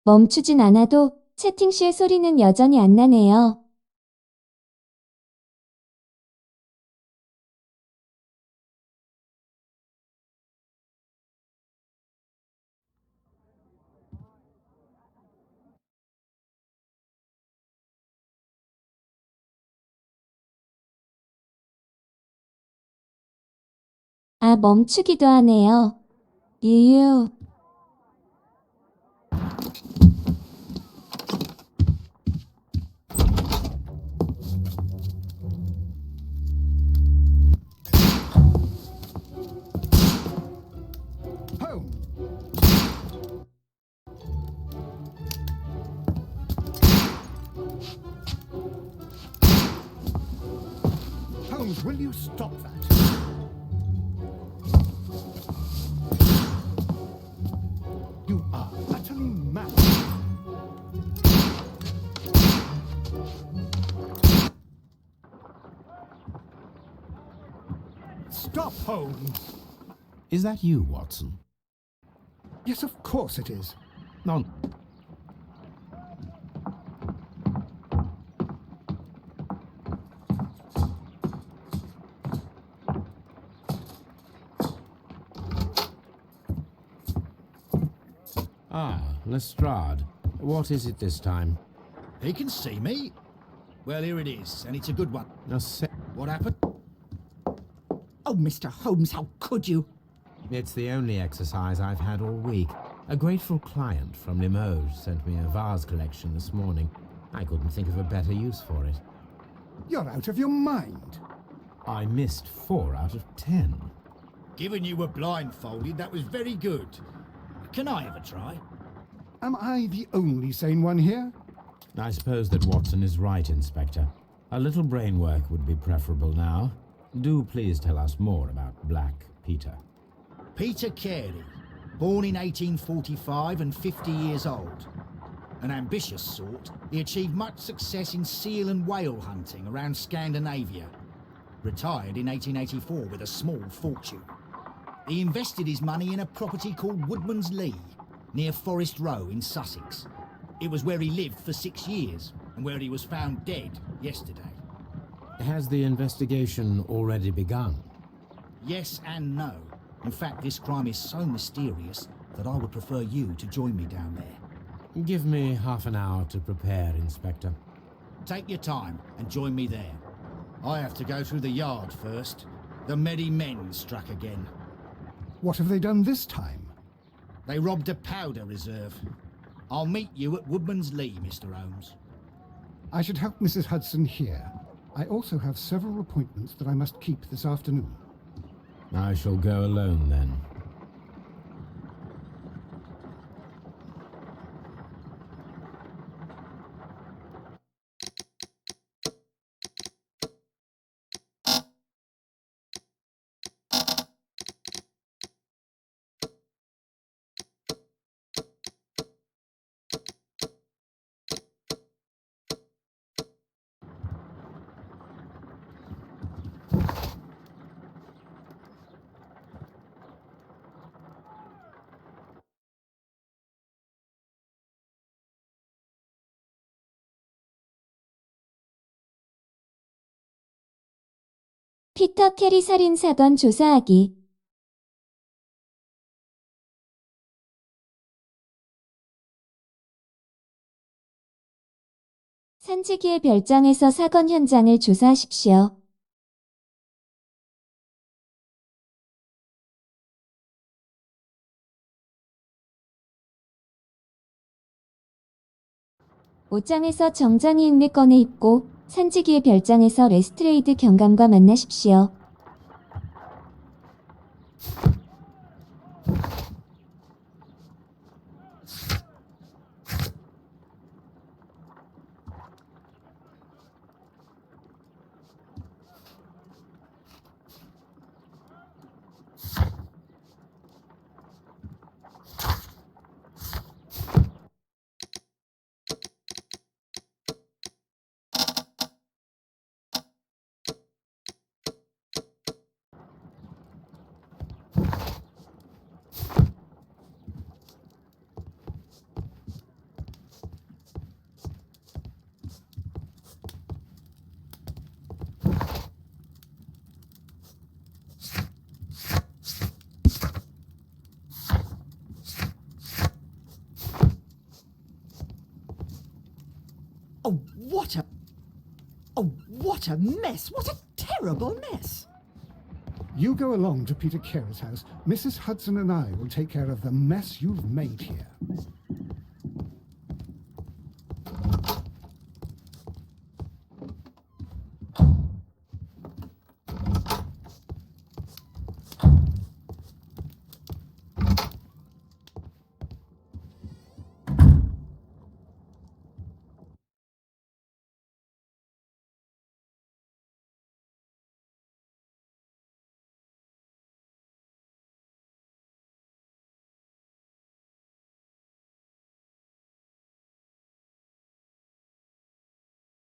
멈추진 않아도 채팅실 소리는 여전히 안 나네요. 아, 멈추기도 하네요. 유유. Holmes, will you stop that? You are utterly mad. Stop, Holmes! Is that you, Watson? Yes, of course it is. No. Ah, Lestrade. What is it this time? He can see me. Well, here it is, and it's a good one. What happened? Oh, Mr. Holmes, how could you? It's the only exercise I've had all week. A grateful client from Limoges sent me a vase collection this morning. I couldn't think of a better use for it. You're out of your mind. I missed 4 out of 10. Given you were blindfolded, that was very good. Can I have a try? Am I the only sane one here? I suppose that Watson is right, Inspector. A little brain work would be preferable now. Do please tell us more about Black Peter. Peter Carey, born in 1845 and 50 years old. An ambitious sort, he achieved much success in seal and whale hunting around Scandinavia. Retired in 1884 with a small fortune. He invested his money in a property called Woodman's Lee, near Forest Row in Sussex. It was where he lived for 6 years, and where he was found dead yesterday. Has the investigation already begun? Yes and no. In fact, this crime is so mysterious that I would prefer you to join me down there. Give me half an hour to prepare, Inspector. Take your time and join me there. I have to go through the yard first. The Medi Men struck again. What have they done this time? They robbed a powder reserve. I'll meet you at Woodman's Lee, Mr. Holmes. I should help Mrs. Hudson here. I also have several appointments that I must keep this afternoon. I shall go alone then. 피터 캐리 살인 사건 조사하기. 산지기의 별장에서 사건 현장을 조사하십시오. 옷장에서 정장이 인내권을 입고 산지기의 별장에서 레스트레이드 경감과 만나십시오. Oh, what a... Oh, what a mess! What a terrible mess! You go along to Peter Carey's house. Mrs. Hudson and I will take care of the mess you've made here.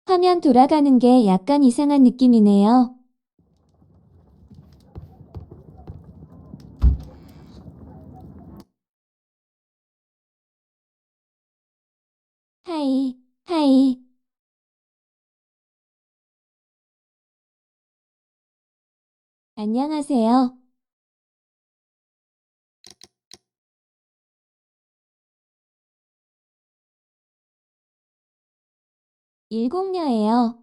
화면 돌아가는 게 약간 이상한 느낌이네요. 하이, 하이. 안녕하세요. 일공녀예요.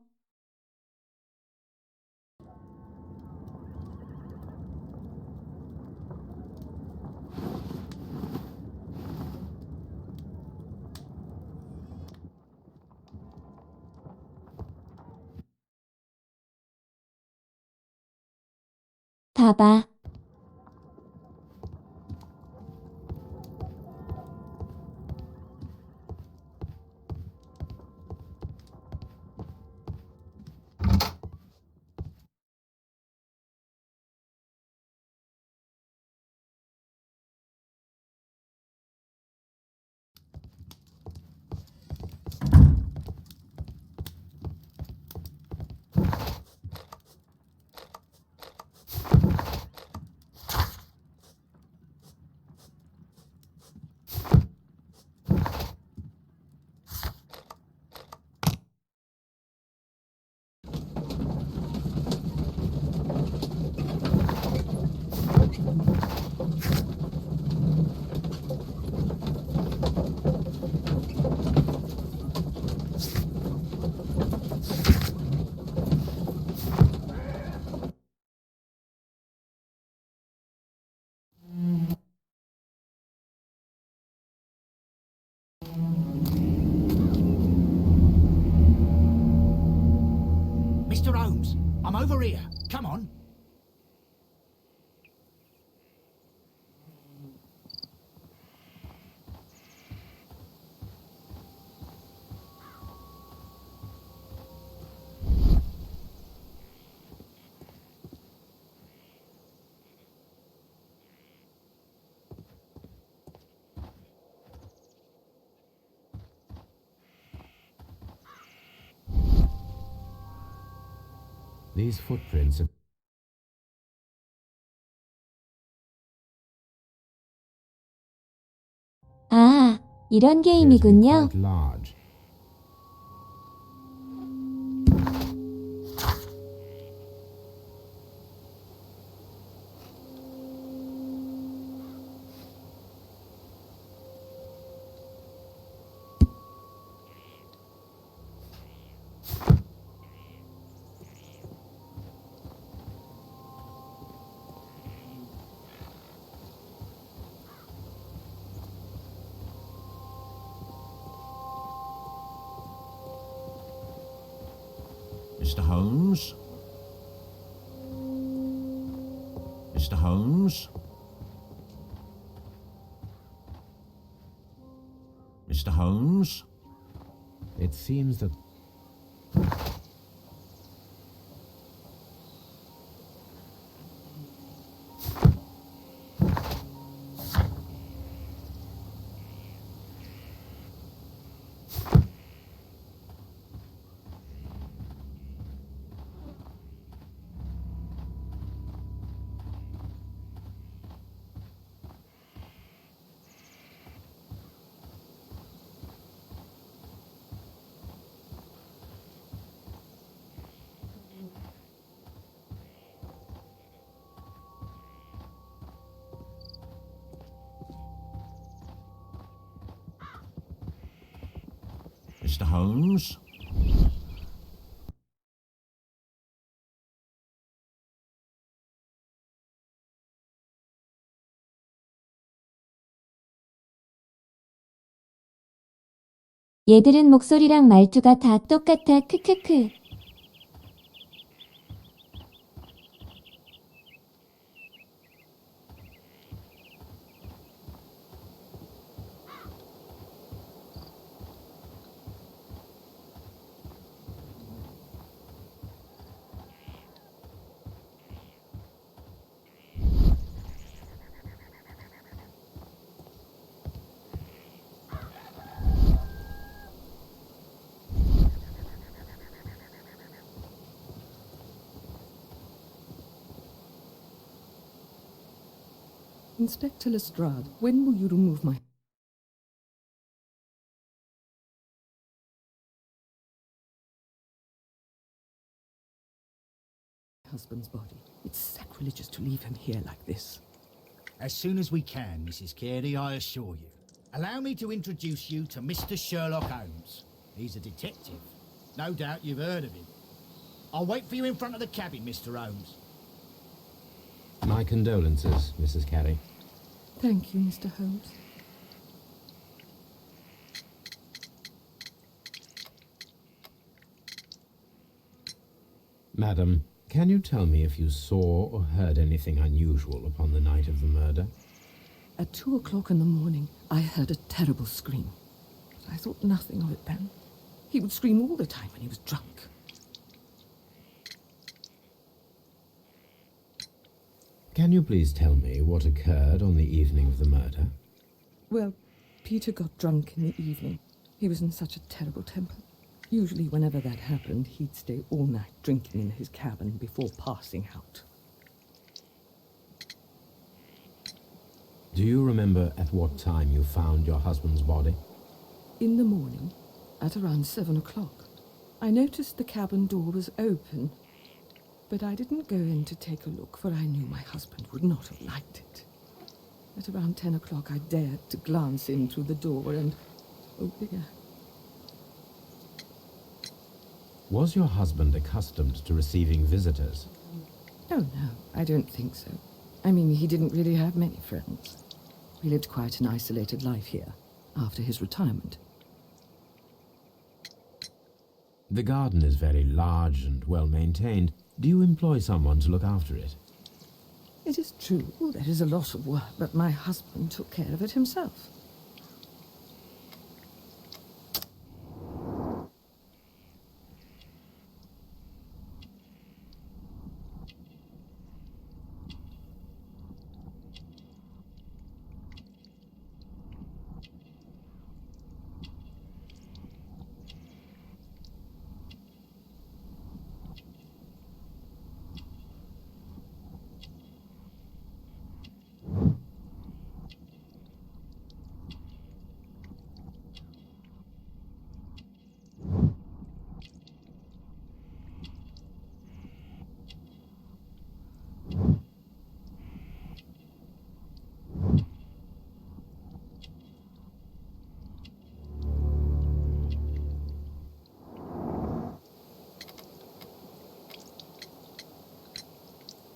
봐봐. Mr. Holmes, I'm over here. Come on. These footprints are... 아, 이런 appear to be 게임이군요. quite large. Mr. Holmes? Mr. Holmes? Mr. Holmes? It seems that... Mr. Holmes? 얘들은 목소리랑 말투가 다 똑같아. 크크크. Inspector Lestrade, when will you remove my husband's body? It's sacrilegious to leave him here like this. As soon as we can, Mrs. Carey, I assure you. Allow me to introduce you to Mr. Sherlock Holmes. He's a detective. No doubt you've heard of him. I'll wait for you in front of the cabin, Mr. Holmes. My condolences, Mrs. Carey. Thank you, Mr. Holmes. Madam, can you tell me if you saw or heard anything unusual upon the night of the murder? At 2 o'clock in the morning, I heard a terrible scream. But I thought nothing of it then. He would scream all the time when he was drunk. Can you please tell me what occurred on the evening of the murder? Well, Peter got drunk in the evening. He was in such a terrible temper. Usually whenever that happened, he'd stay all night drinking in his cabin before passing out. Do you remember at what time you found your husband's body? In the morning, at around 7 o'clock, I noticed the cabin door was open, but I didn't go in to take a look, for I knew my husband would not have liked it. At around 10 o'clock, I dared to glance in through the door and... oh dear. Was your husband accustomed to receiving visitors? Oh no, I don't think so. I mean, he didn't really have many friends. He lived quite an isolated life here, after his retirement. The garden is very large and well maintained. Do you employ someone to look after it? It is true, there is a lot of work, but my husband took care of it himself.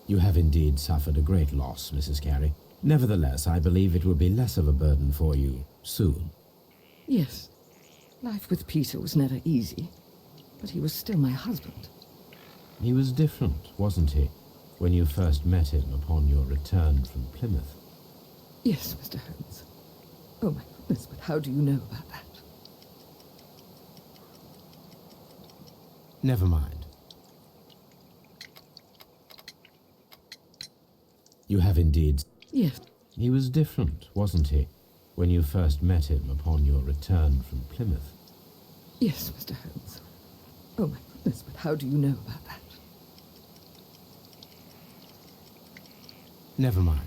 You have indeed suffered a great loss, Mrs. Carey. Nevertheless, I believe it will be less of a burden for you soon. Yes, life with Peter was never easy, but he was still my husband. He was different, wasn't he, when you first met him upon your return from Plymouth? Yes, Mr. Holmes. Oh my goodness, but how do you know about that? Never mind. You have indeed... Yes. He was different, wasn't he, when you first met him upon your return from Plymouth? Yes, Mr. Holmes. Oh my goodness, but how do you know about that? Never mind.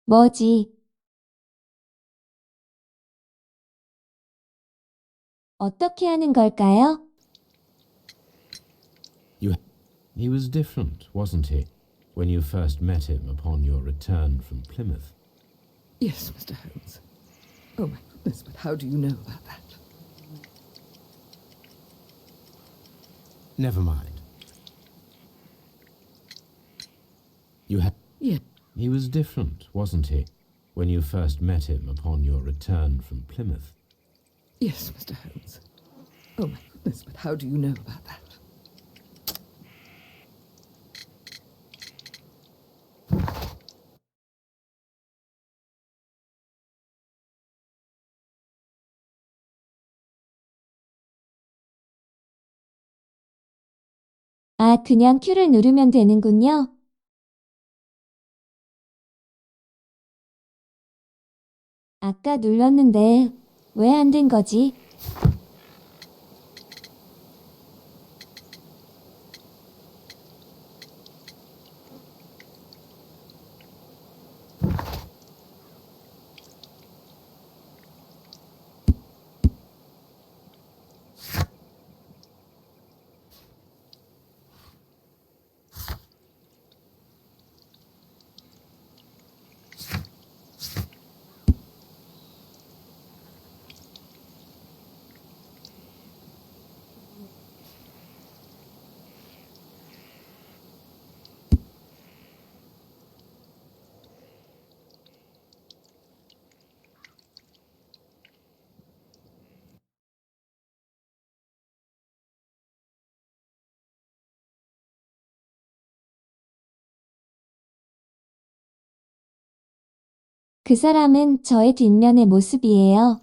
뭐지? 어떻게 하는 걸까요? He was different, wasn't he, when you first met him upon your return from Plymouth? Yes, Mr. Holmes. Oh my goodness, but how do you know about that? Never mind. You have... Yes. He was different, wasn't he, when you first met him upon your return from Plymouth? Yes, Mr. Holmes. Oh, my goodness, but how do you know about that? 아, 그냥 Q를 누르면 되는군요. 아까 눌렀는데 왜 안 된 거지? 그 사람은 저의 뒷면의 모습이에요.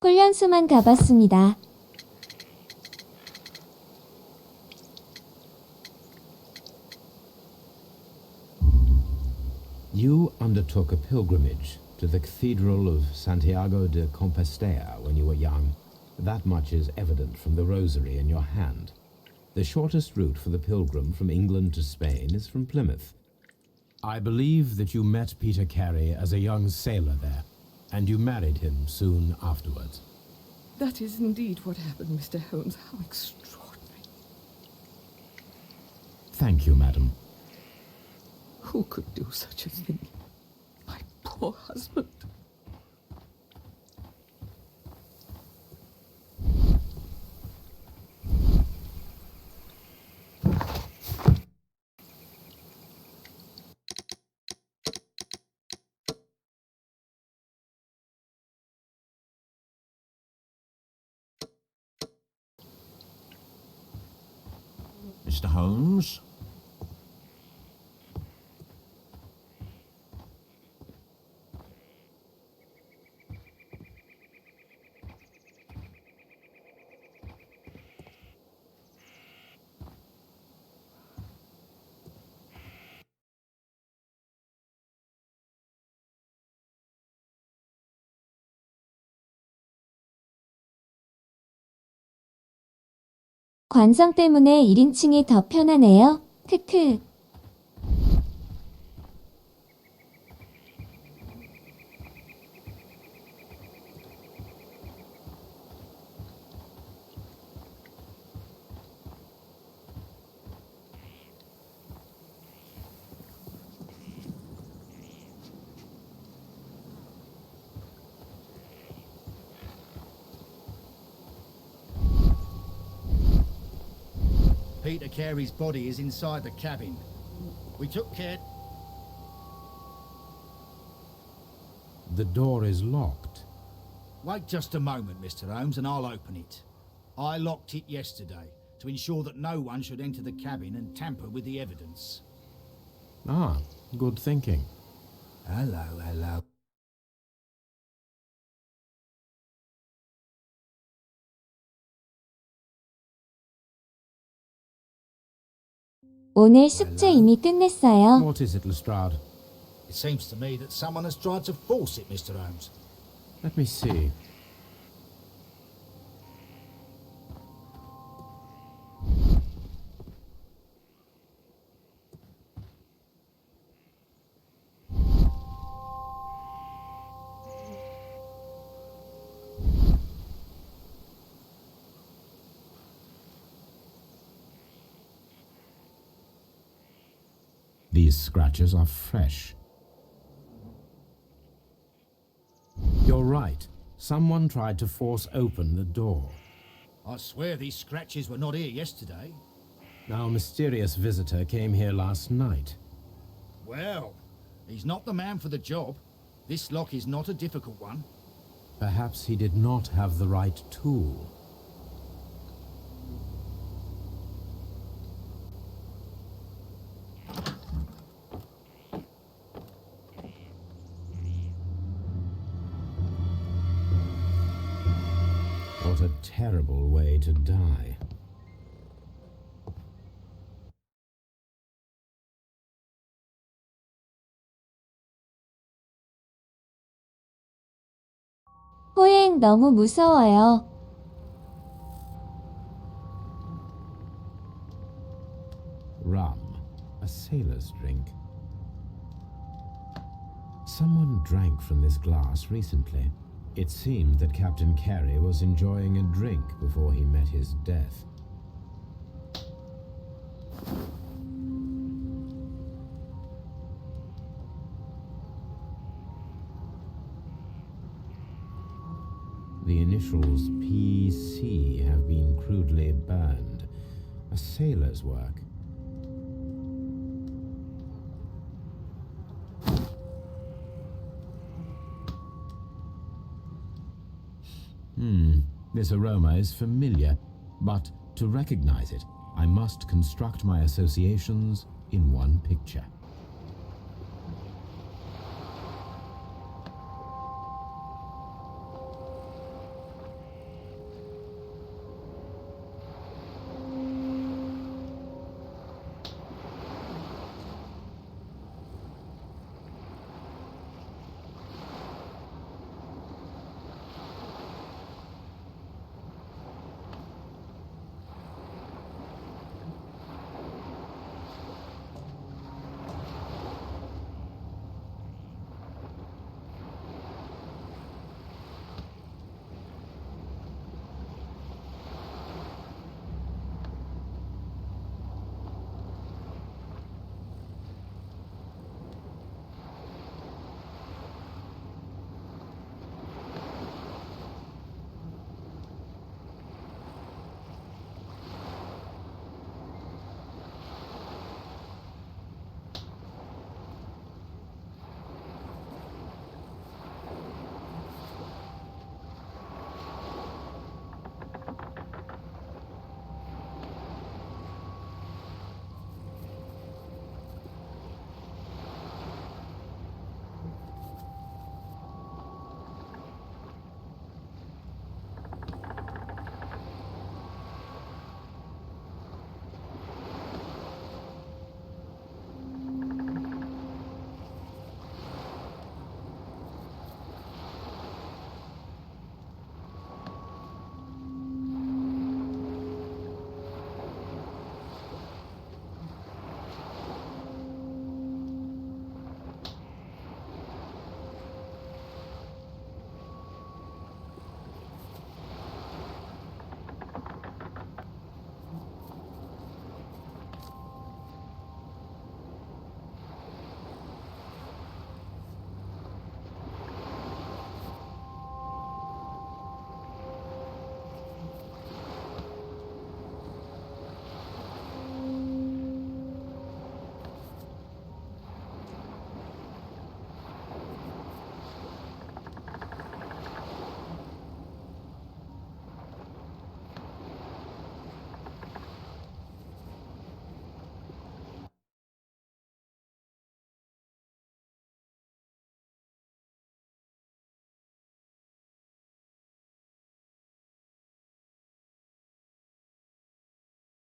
훈련소만 가봤습니다. You undertook a pilgrimage to the Cathedral of Santiago de Compostela when you were young. That much is evident from the rosary in your hand. The shortest route for the pilgrim from England to Spain is from Plymouth. I believe that you met Peter Carey as a young sailor there, and you married him soon afterwards. That is indeed what happened, Mr. Holmes. How extraordinary. Thank you, madam. Who could do such a thing? My poor husband. Mr. Holmes? 관성 때문에 1인칭이 더 편하네요. 크크. Peter Carey's body is inside the cabin. We took care... The door is locked. Wait just a moment, Mr. Holmes, and I'll open it. I locked it yesterday to ensure that no one should enter the cabin and tamper with the evidence. Ah, good thinking. Hello. 오늘 숙제 이미 끝냈어요. What is it, Lestrade? It seems to me that someone has tried to force it, Mr. Holmes. Let me see. These scratches are fresh. You're right. Someone tried to force open the door. I swear these scratches were not here yesterday. Our mysterious visitor came here last night. Well, he's not the man for the job. This lock is not a difficult one. Perhaps he did not have the right tool. What a terrible way to die. 호행 너무 무서워요. Rum, a sailor's drink. Someone drank from this glass recently. It seemed that Captain Carey was enjoying a drink before he met his death. The initials PC have been crudely burned. A sailor's work. This aroma is familiar, but to recognize it, I must construct my associations in one picture.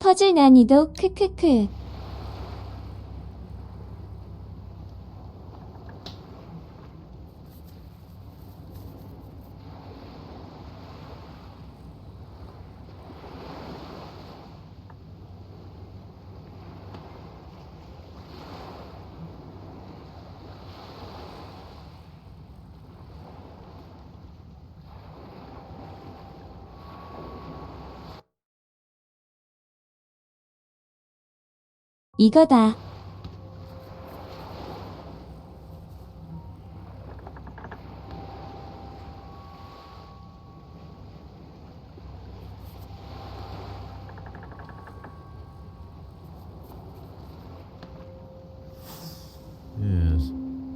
퍼즐 난이도 크크크. 이거다.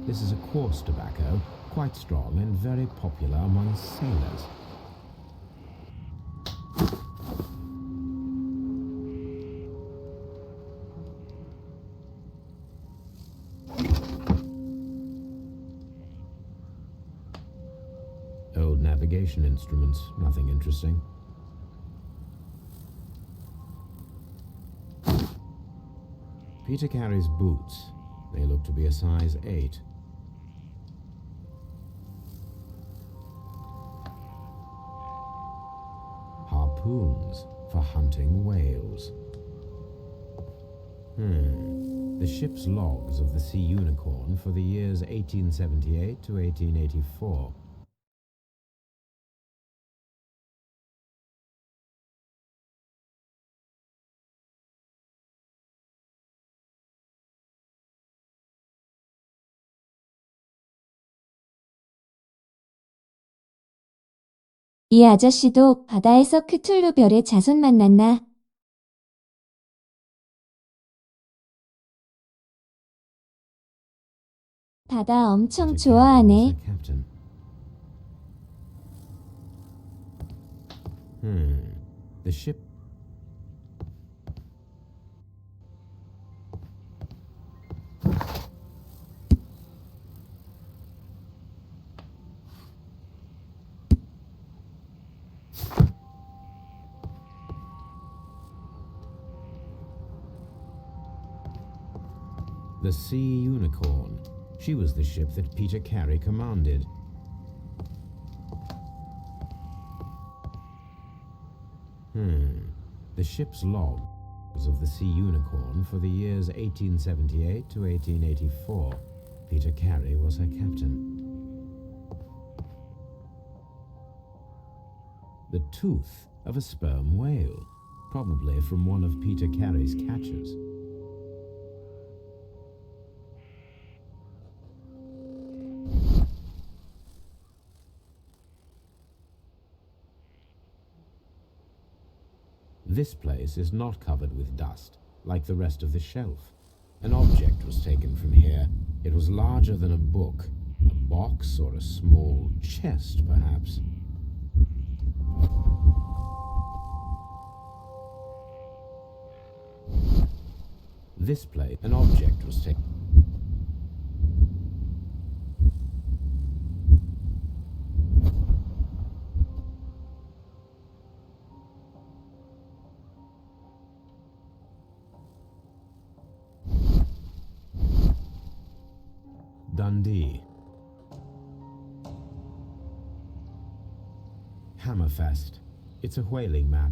This is a coarse tobacco, quite strong and very popular among sailors. Old navigation instruments, nothing interesting. Peter Carey's boots. They look to be a size 8. Harpoons for hunting whales. The ship's logs of the Sea Unicorn for the years 1878 to 1884. 이 아저씨도 바다에서 크툴루 별의 자손 만났나? 바다 엄청 Peter Carey was 좋아하네. her captain. The ship. The Sea Unicorn. She was the ship that Peter Carey commanded. The ship's log was of the Sea Unicorn for the years 1878 to 1884. Peter Carey was her captain. The tooth of a sperm whale, probably from one of Peter Carey's catches. This place is not covered with dust, like the rest of the shelf. An object was taken from here. It was larger than a book, a box or a small chest, perhaps. This place, an object was taken. Dundee. Hammerfest. It's a whaling map.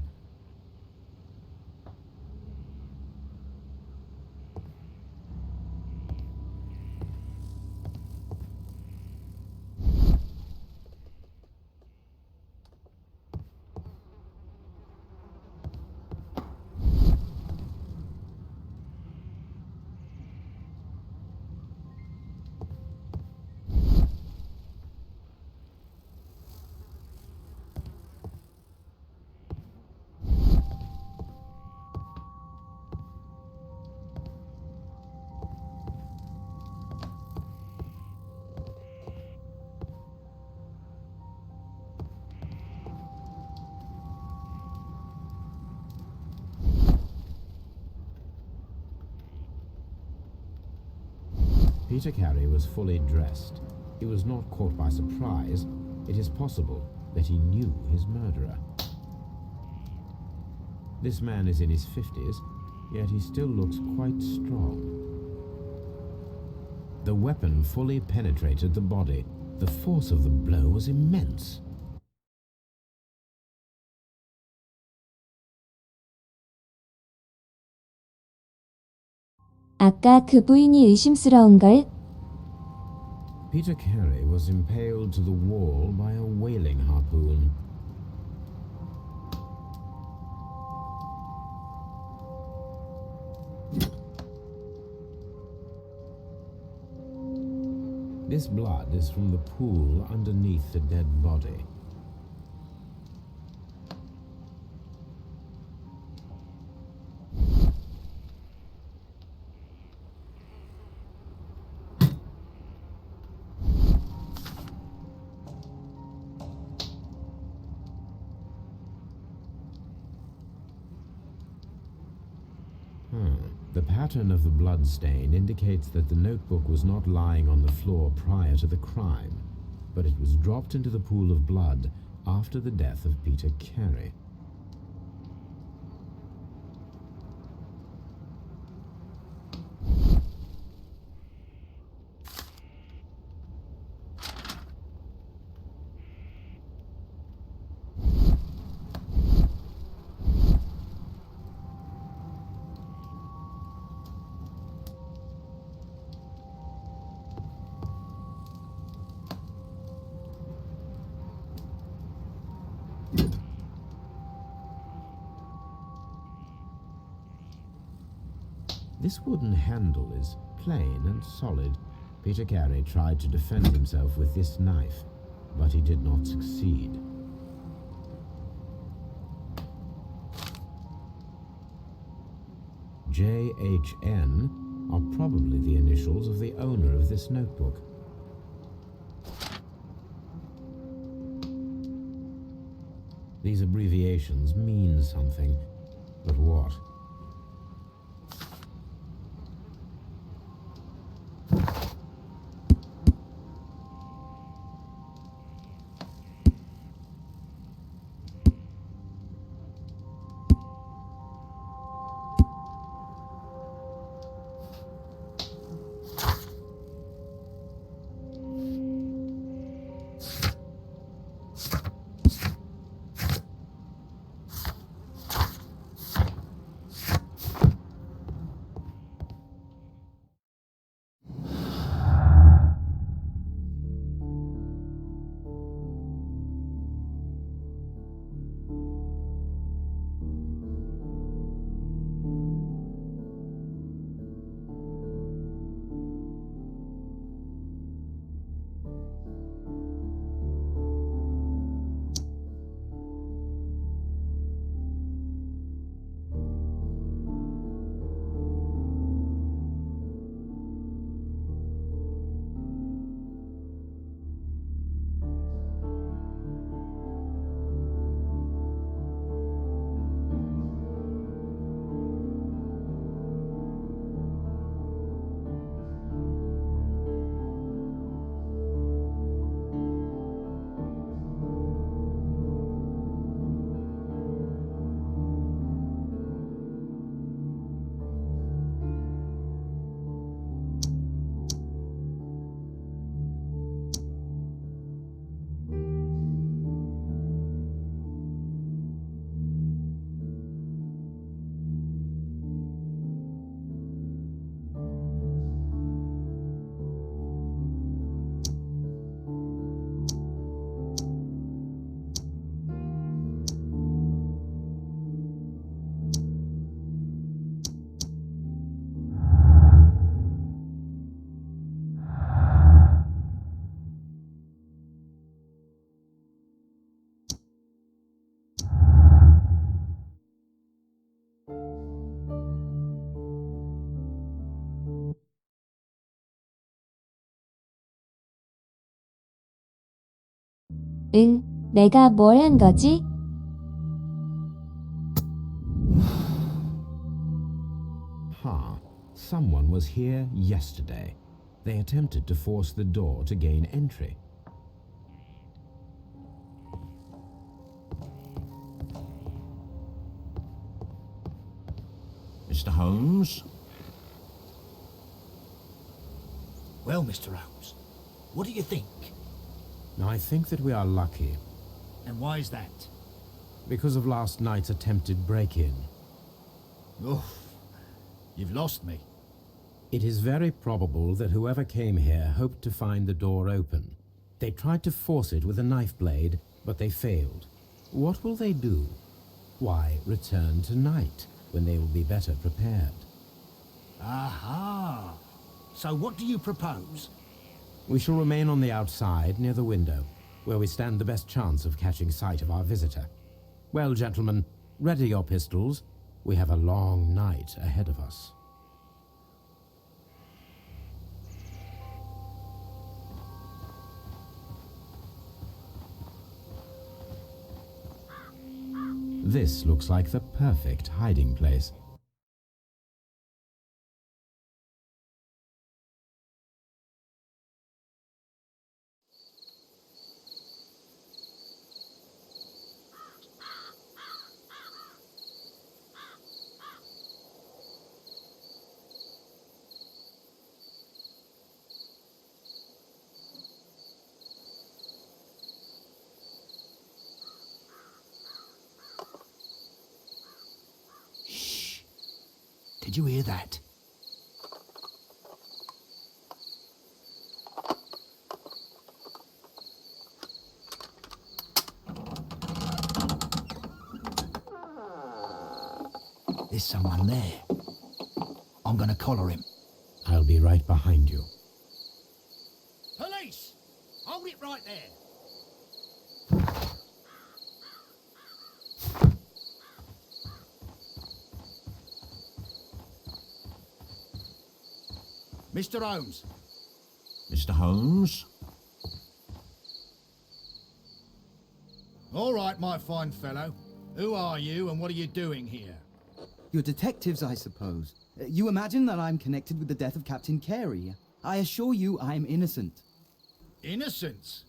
Peter Carey was fully dressed. He was not caught by surprise. It is possible that he knew his murderer. This man is in his 50s, yet he still looks quite strong. The weapon fully penetrated the body. The force of the blow was immense. 아까 그 부인이 의심스러운걸? Peter Carey was impaled to the wall by a whaling harpoon. This blood is from the pool underneath the dead body. The pattern of the blood stain indicates that the notebook was not lying on the floor prior to the crime, but it was dropped into the pool of blood after the death of Peter Carey. This wooden handle is plain and solid. Peter Carey tried to defend himself with this knife, but he did not succeed. JHN are probably the initials of the owner of this notebook. These abbreviations mean something, but what? 응, 내가 뭘 한 거지? Someone was here yesterday. They attempted to force the door to gain entry. Mr. Holmes? Well, Mr. Holmes, what do you think? I think that we are lucky, And why is that? because of last night's attempted break-in. Oh, you've lost me. It is very probable that whoever came here hoped to find the door open. They tried to force it with a knife blade, but they failed. What will they do? Why, return tonight, when they will be better prepared. Aha! So what do you propose? We shall remain on the outside, near the window, where we stand the best chance of catching sight of our visitor. Well, gentlemen, ready your pistols. We have a long night ahead of us. This looks like the perfect hiding place. Did you hear that? There's someone there. I'm gonna collar him. I'll be right behind you. Police! Hold it right there. Mr. Holmes. Mr. Holmes? All right, my fine fellow. Who are you and what are you doing here? You're detectives, I suppose. You imagine that I'm connected with the death of Captain Carey. I assure you I'm innocent. Innocence?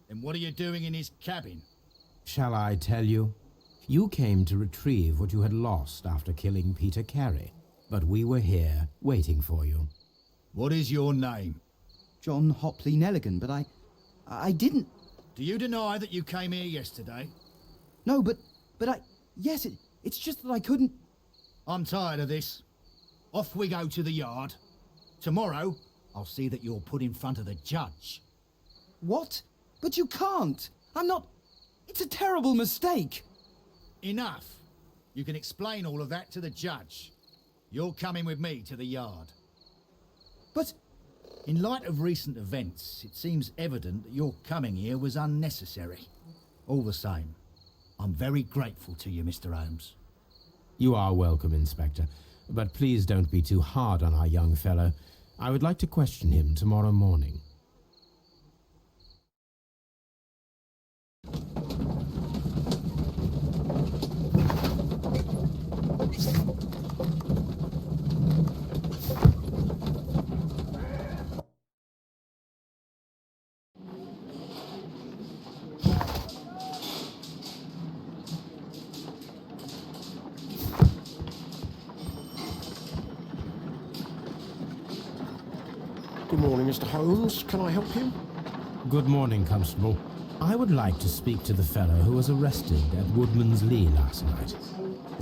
And what are you doing in his cabin? Shall I tell you? You came to retrieve what you had lost after killing Peter Carey, but we were here waiting for you. What is your name? John Hopley Nelligan, but I didn't... Do you deny that you came here yesterday? No, but yes, it's just that I couldn't... I'm tired of this. Off we go to the yard. Tomorrow, I'll see that you're put in front of the judge. What? But you can't. I'm not... It's a terrible mistake. Enough. You can explain all of that to the judge. You're coming with me to the yard. But... In light of recent events, it seems evident that your coming here was unnecessary. All the same, I'm very grateful to you, Mr. Holmes. You are welcome, Inspector, but please don't be too hard on our young fellow. I would like to question him tomorrow morning. Good morning, Mr. Holmes. Can I help you? Good morning, Constable. I would like to speak to the fellow who was arrested at Woodman's Lee last night.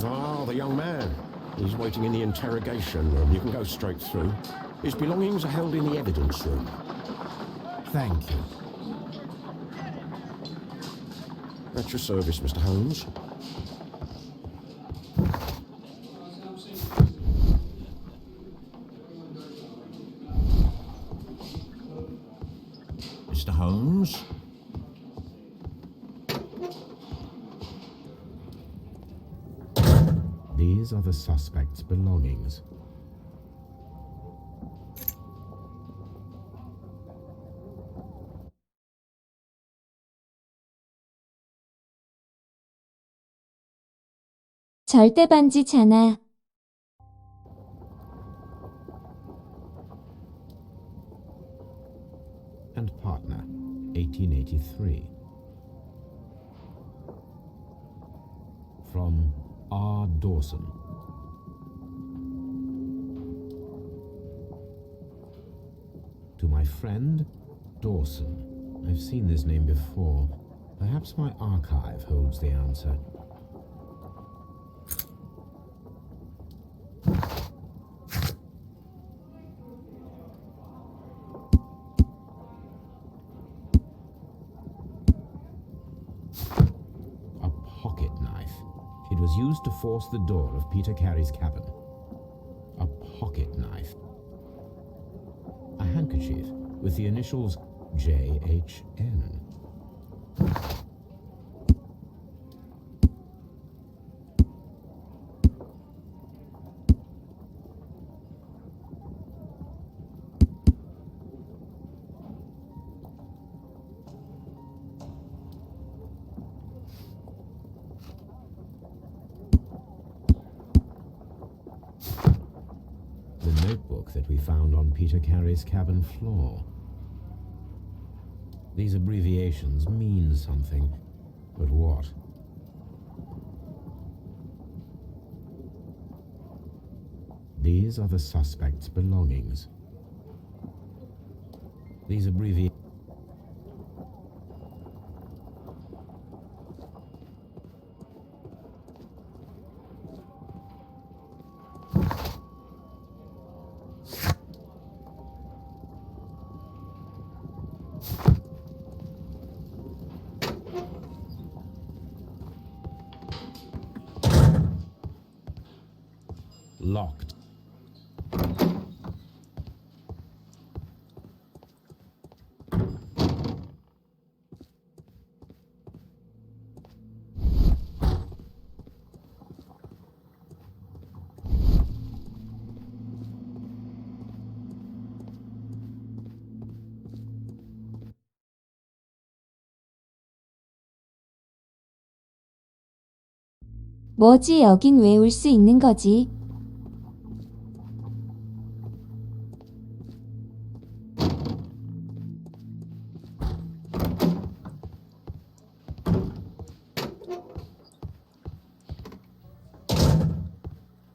Ah, the young man. He's waiting in the interrogation room. You can go straight through. His belongings are held in the evidence room. Thank you. At your service, Mr. Holmes. Mr. Holmes? These are the suspect's belongings. 절대 반지잖아. And partner, 1883. From R. Dawson. To my friend, Dawson. I've seen this name before. Perhaps my archive holds the answer. A pocket knife. It was used to force the door of Peter Carey's cabin. A pocket knife. A handkerchief with the initials JHN. The notebook that we found on Peter Carey's cabin floor. These abbreviations mean something, but what? These are the suspect's belongings. These abbreviations. locked. 뭐지 여긴 왜 올 수 있는 거지?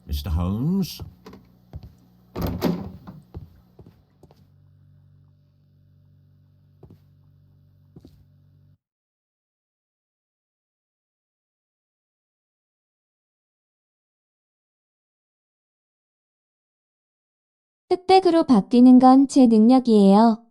Mr. Holmes? 흑백으로 바뀌는 건 제 능력이에요.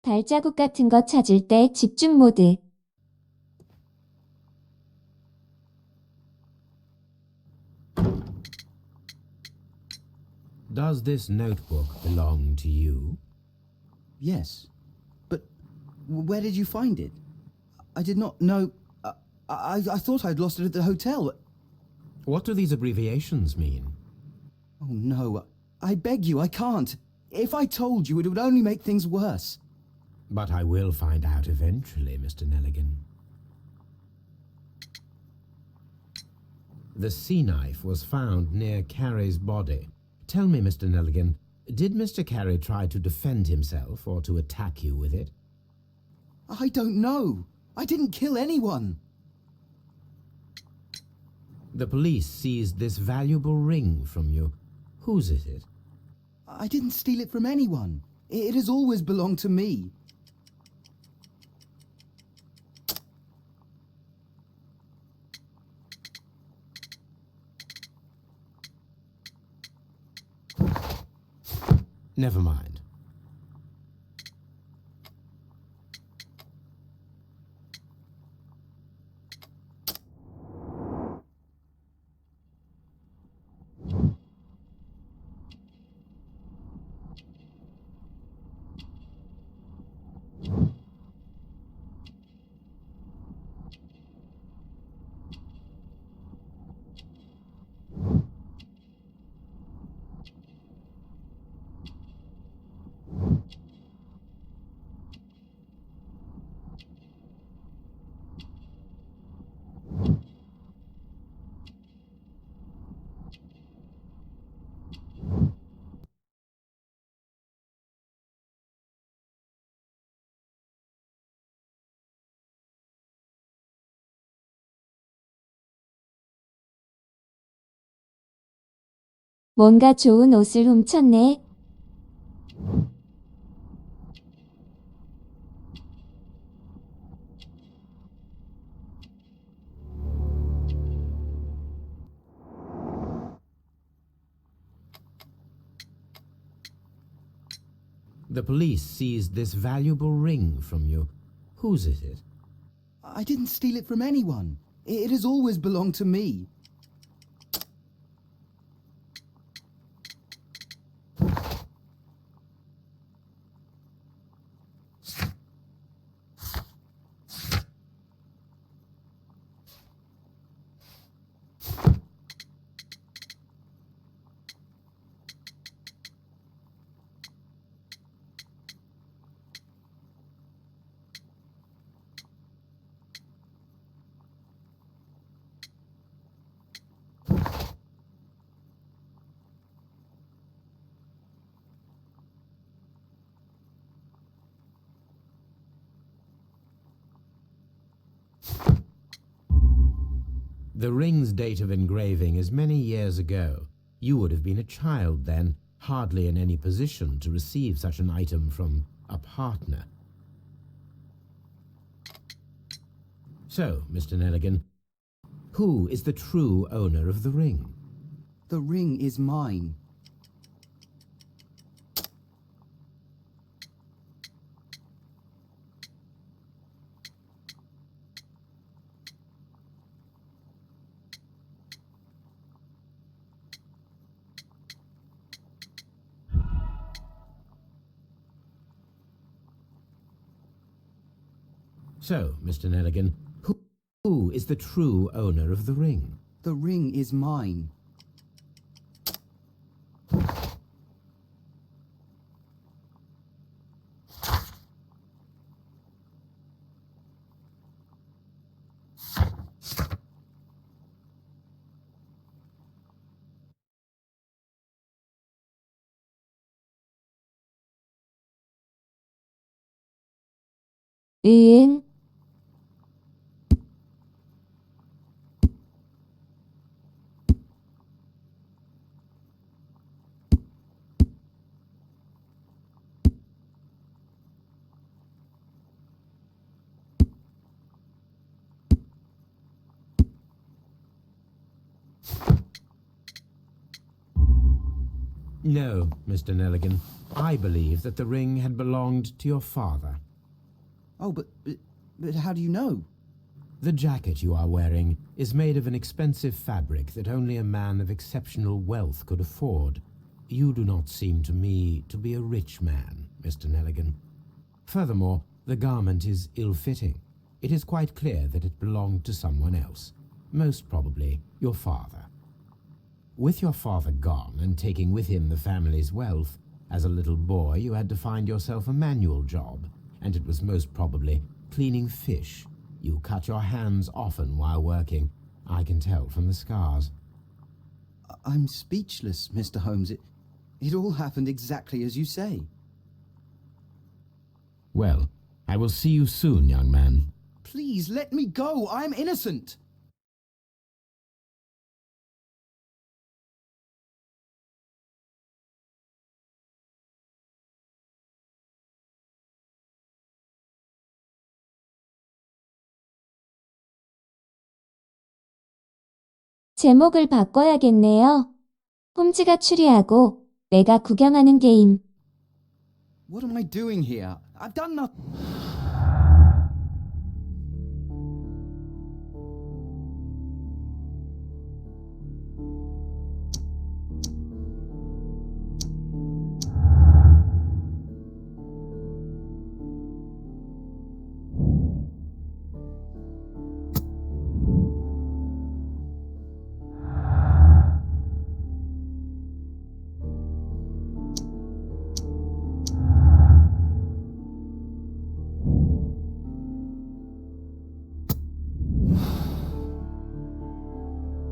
발자국 같은 거 찾을 때 집중 모드. Does this notebook belong to you? Yes. But where did you find it? I did not know. I thought I'd lost it at the hotel. What do these abbreviations mean? Oh no. I beg you, I can't. If I told you, it would only make things worse. But I will find out eventually, Mr. Nelligan. The sea knife was found near Carey's body. Tell me, Mr. Nelligan, did Mr. Carey try to defend himself or to attack you with it? I don't know. I didn't kill anyone. The police seized this valuable ring from you. Whose is it? I didn't steal it from anyone. It has always belonged to me. Never mind. 뭔가 좋은 옷을 훔쳤네. The police seized this valuable ring from you. Whose is it? I didn't steal it from anyone. It has always belonged to me. The ring's date of engraving is many years ago. You would have been a child then, hardly in any position to receive such an item from a partner. So, Mr. Nelligan, who is the true owner of the ring? The ring is mine. So, Mr. Nelligan, who is the true owner of the ring? The ring is mine. 응. No, Mr. Nelligan. I believe that the ring had belonged to your father. Oh, but how do you know? The jacket you are wearing is made of an expensive fabric that only a man of exceptional wealth could afford. You do not seem to me to be a rich man, Mr. Nelligan. Furthermore, the garment is ill-fitting. It is quite clear that it belonged to someone else, most probably your father. With your father gone and taking with him the family's wealth, as a little boy you had to find yourself a manual job, and it was most probably cleaning fish. You cut your hands often while working. I can tell from the scars. I'm speechless, Mr. Holmes. It all happened exactly as you say. Well, I will see you soon, young man. Please, let me go. I'm innocent. 제목을 바꿔야겠네요. 홈즈가 추리하고 내가 구경하는 게임. What am I doing here? I've done nothing.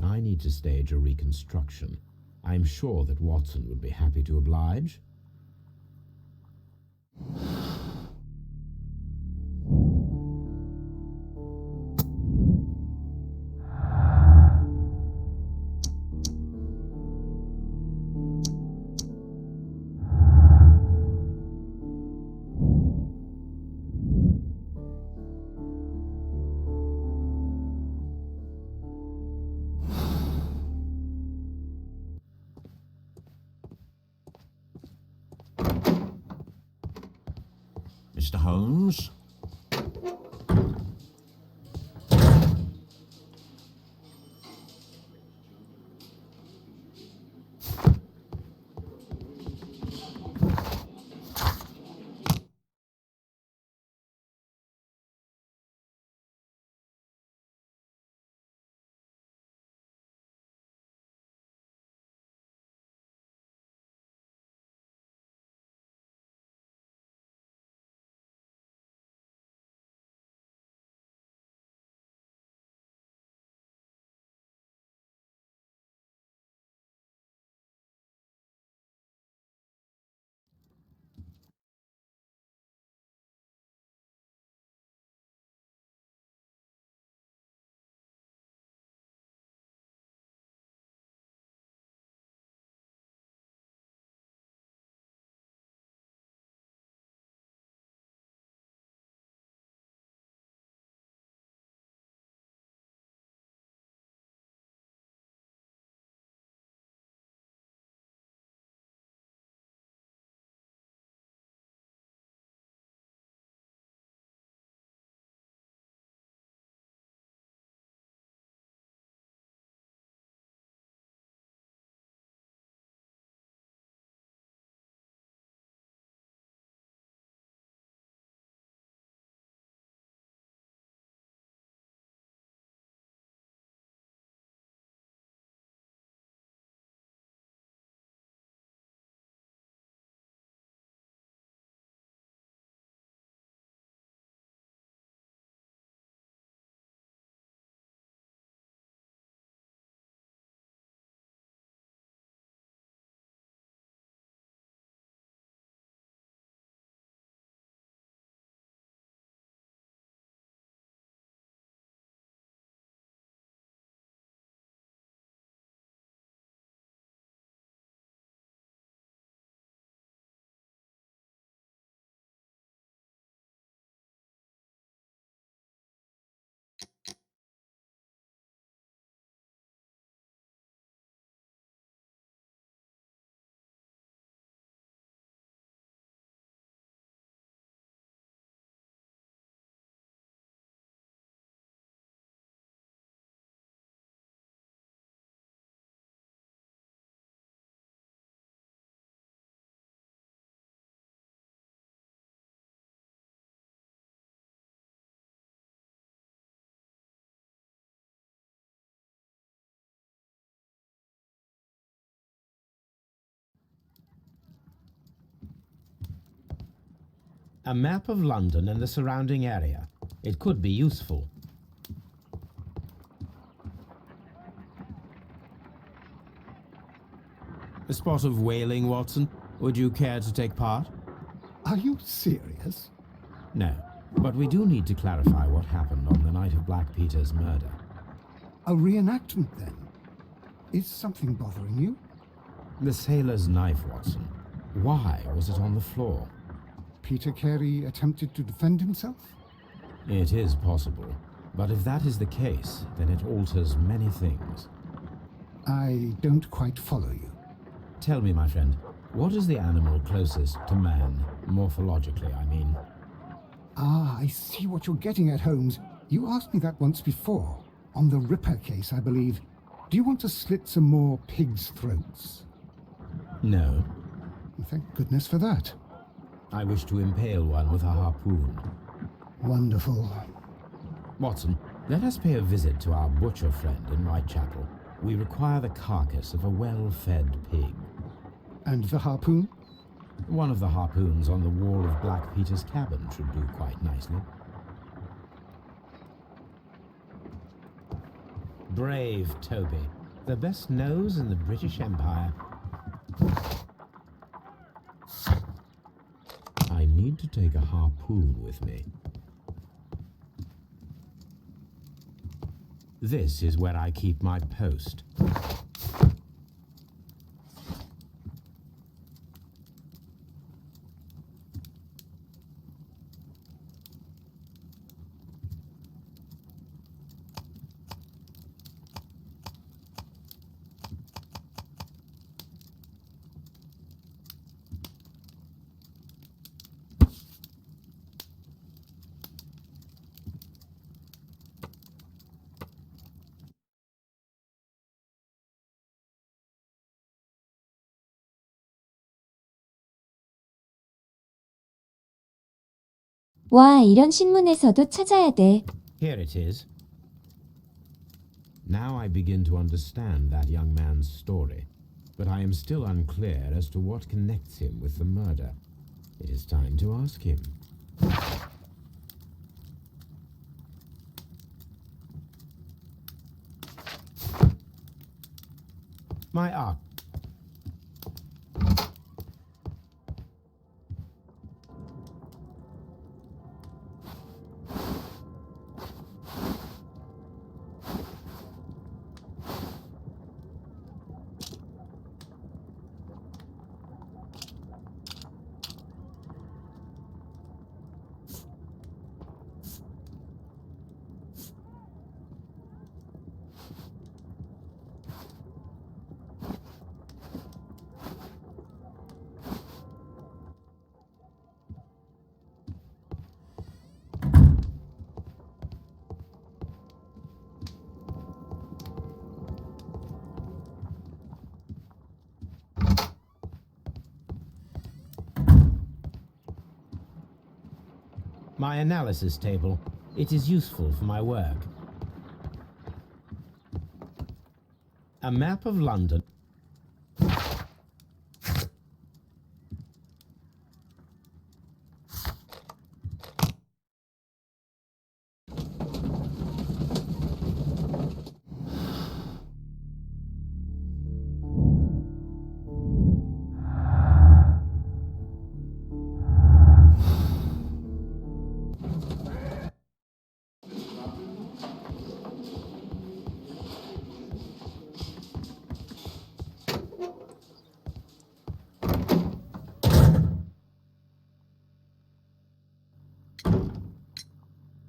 I need to stage a reconstruction. I am sure that Watson would be happy to oblige. Mr. Holmes? A map of London and the surrounding area. It could be useful. A spot of whaling, Watson? Would you care to take part? Are you serious? No, but we do need to clarify what happened on the night of Black Peter's murder. A reenactment, then? Is something bothering you? The sailor's knife, Watson. Why was it on the floor? Peter Carey attempted to defend himself? It is possible, but if that is the case, then it alters many things. I don't quite follow you. Tell me, my friend, what is the animal closest to man, morphologically, I mean? Ah, I see what you're getting at, Holmes. You asked me that once before. On the Ripper case, I believe. Do you want to slit some more pigs' throats? No. Thank goodness for that. I wish to impale one with a harpoon. Wonderful. Watson, let us pay a visit to our butcher friend in Whitechapel. We require the carcass of a well-fed pig. And the harpoon? One of the harpoons on the wall of Black Peter's cabin should do quite nicely. Brave Toby. The best nose in the British Empire. I need to take a harpoon with me. This is where I keep my post. 와, 이런 신문에서도 찾아야 돼. Here it is. Now I begin to understand that young man's story, but I am still unclear as to what connects him with the murder. It is time to ask him. My art. My analysis table. It is useful for my work. A map of London.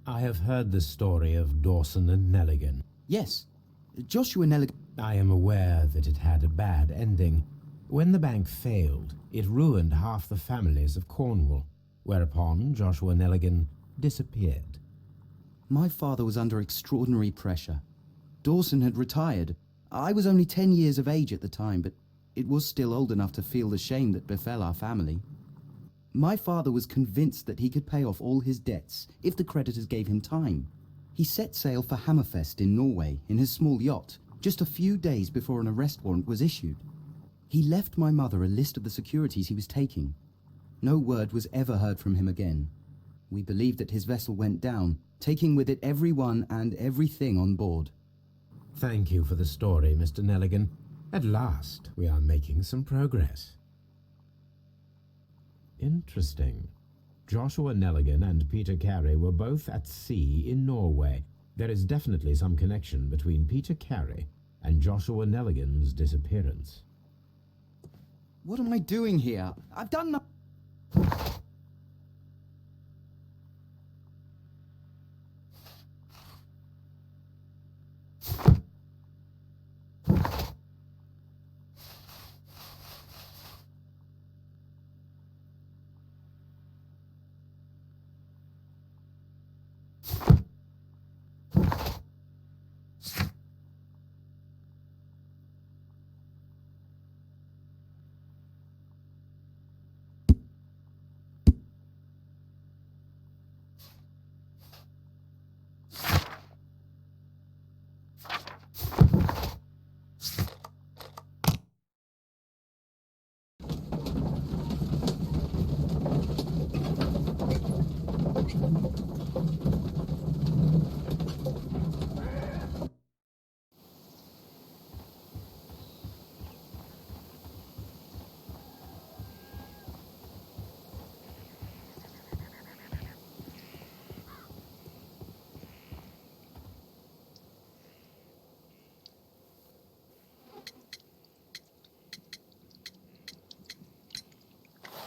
I have heard the story of Dawson and Nelligan. Yes. Joshua Nelligan. I am aware that it had a bad ending. When the bank failed, it ruined half the families of Cornwall, whereupon Joshua Nelligan disappeared. My father was under extraordinary pressure. Dawson had retired. I was only 10 years of age at the time, but it was still old enough to feel the shame that befell our family. My father was convinced that he could pay off all his debts if the creditors gave him time. He set sail for Hammerfest in Norway in his small yacht, just a few days before an arrest warrant was issued. He left my mother a list of the securities he was taking. No word was ever heard from him again. We believe that his vessel went down, taking with it everyone and everything on board. Thank you for the story, Mr. Nelligan. At last, we are making some progress. Interesting. Joshua Nelligan and Peter Carey were both at sea in Norway. There is definitely some connection between Peter Carey and Joshua Nelligan's disappearance. What am I doing here? I've done nothing.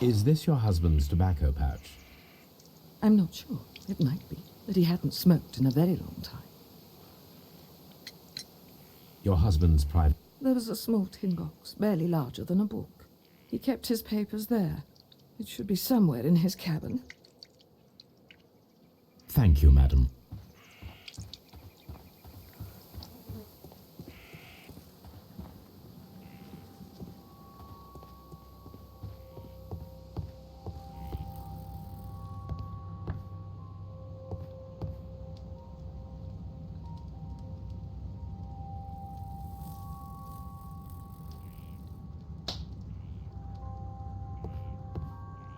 Is this your husband's tobacco pouch? I'm not sure. It might be, but he hadn't smoked in a very long time. Your husband's private... There was a small tin box, barely larger than a book. He kept his papers there. It should be somewhere in his cabin. Thank you, madam.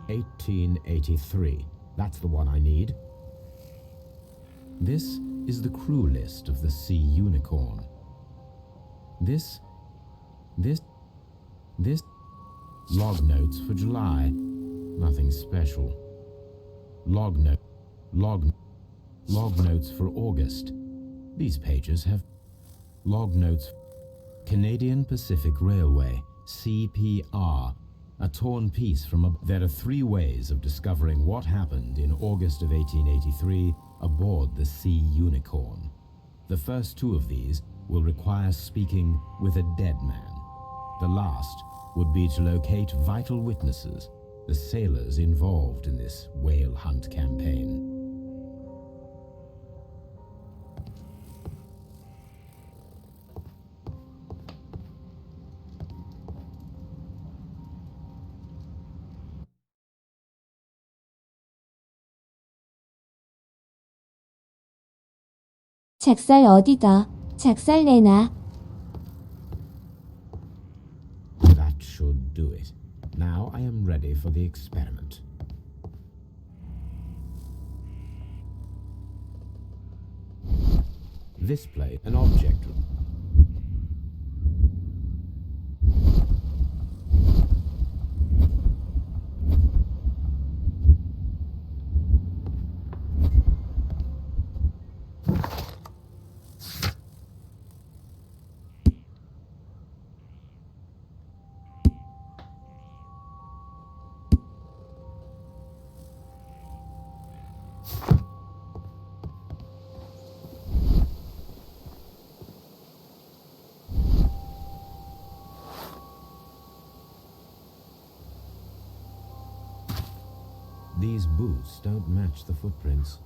"1883. That's the one I need. This is the crew list of the Sea Unicorn. This... Log notes for July. Nothing special. Log notes for August. These pages have... Log notes... Canadian Pacific Railway, CPR. A torn piece from a... There are 3 ways of discovering what happened in August of 1883 aboard the Sea Unicorn. The first 2 of these will require speaking with a dead man. The last would be to locate vital witnesses, the sailors involved in this whale hunt campaign. 작살 어디다. 작살 내놔. That should do it. Now I am ready for the experiment. This plate, an object. These boots don't match the footprints.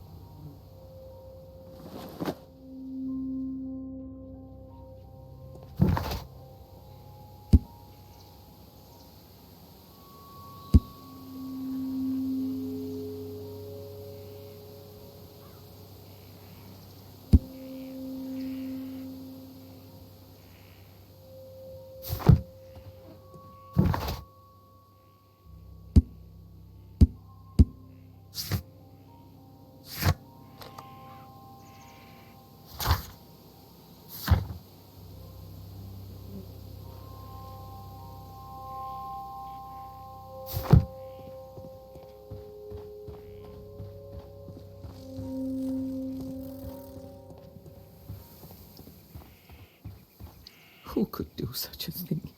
Who could do such a thing?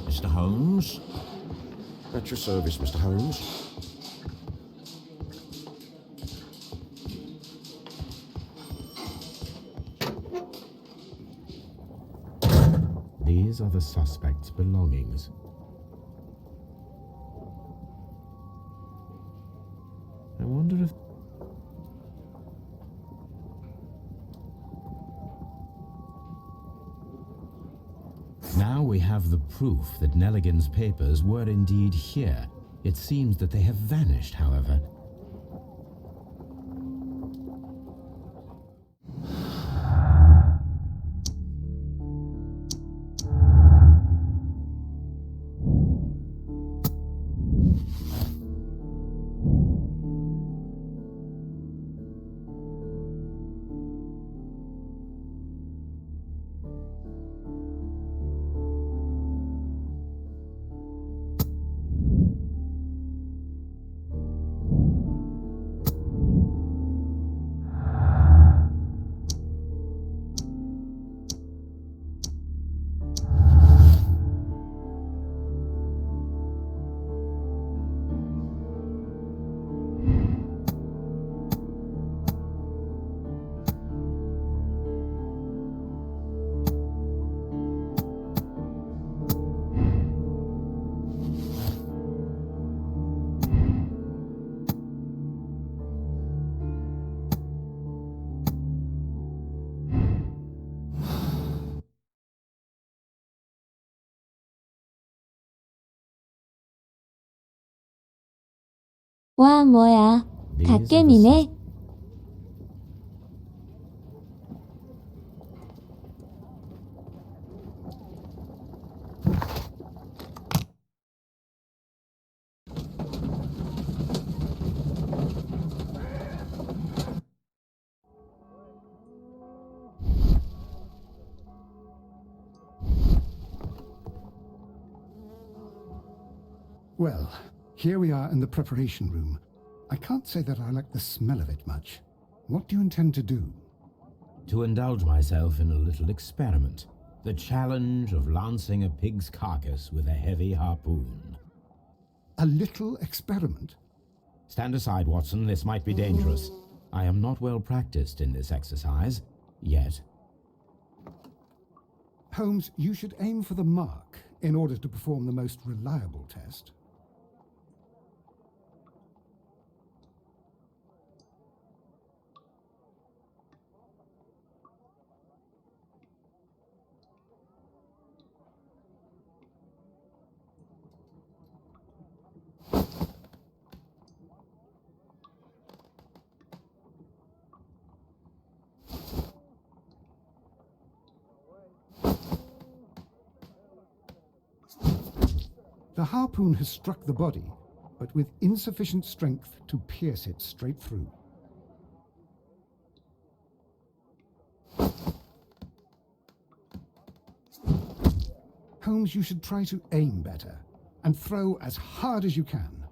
Mr. Holmes? At your service, Mr. Holmes. These are the suspect's belongings. I wonder if... Now we have the proof that Nelligan's papers were indeed here. It seems that they have vanished, however. 와, 뭐야. These are the 갓겜이네. Well, here we are in the preparation room. I can't say that I like the smell of it much. What do you intend to do? To indulge myself in a little experiment. The challenge of lancing a pig's carcass with a heavy harpoon. A little experiment? Stand aside, Watson. This might be dangerous. I am not well practiced in this exercise. Yet. Holmes, you should aim for the mark in order to perform the most reliable test. The harpoon has struck the body, but with insufficient strength to pierce it straight through. Holmes, you should try to aim better and throw as hard as you can.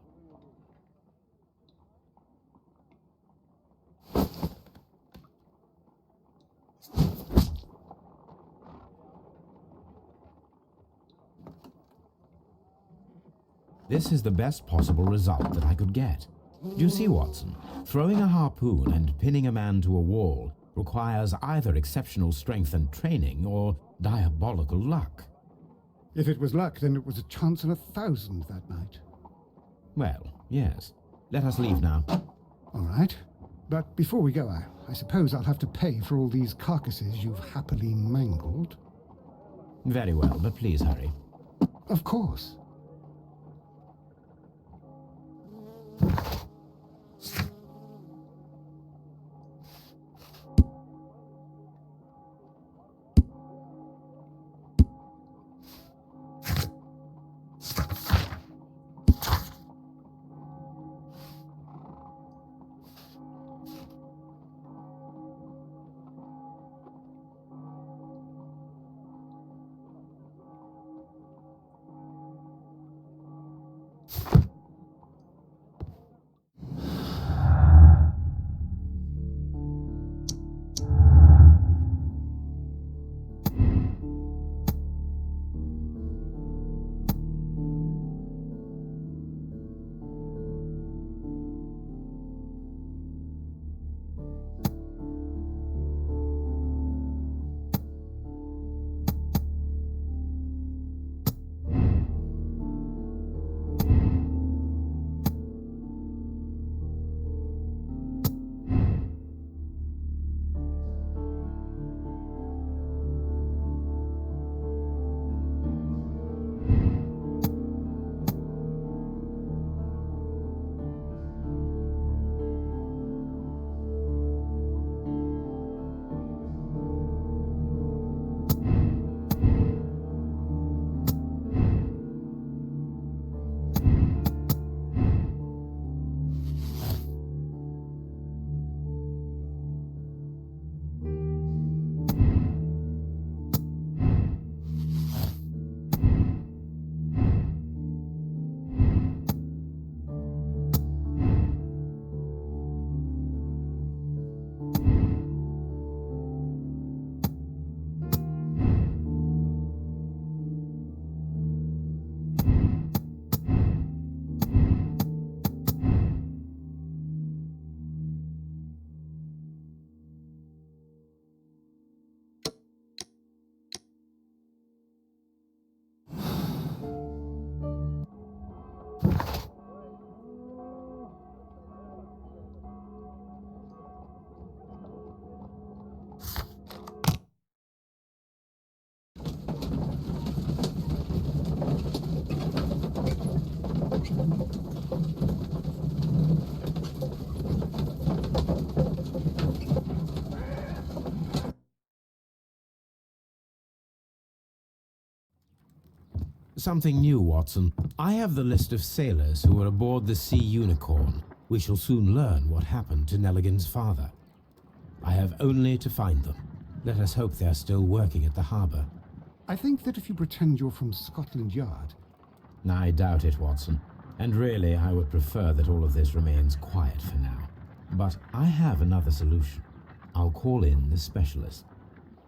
This is the best possible result that I could get. Do you see, Watson? Throwing a harpoon and pinning a man to a wall requires either exceptional strength and training or diabolical luck. If it was luck, then it was a chance in 1,000 that night. Well, yes. Let us leave now. All right. But before we go, I suppose I'll have to pay for all these carcasses you've happily mangled. Very well, but please hurry. Of course. Something new, Watson. I have the list of sailors who were aboard the Sea Unicorn. We shall soon learn what happened to Nelligan's father. I have only to find them. Let us hope they are still working at the harbour. I think that if you pretend you're from Scotland Yard, I doubt it, Watson. And really, I would prefer that all of this remains quiet for now. But I have another solution. I'll call in the specialist.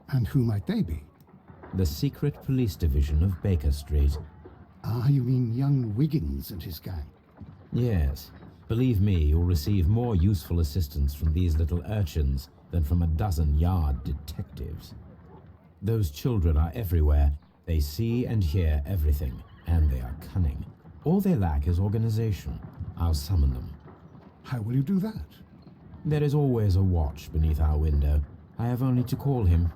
and who might they be? The secret police division of Baker Street. Ah, you mean young Wiggins and his gang? Yes. Believe me, you'll receive more useful assistance from these little urchins than from a dozen yard detectives. Those children are everywhere. They see and hear everything, and they are cunning. All they lack is organization. I'll summon them. How will you do that? There is always a watch beneath our window. I have only to call him.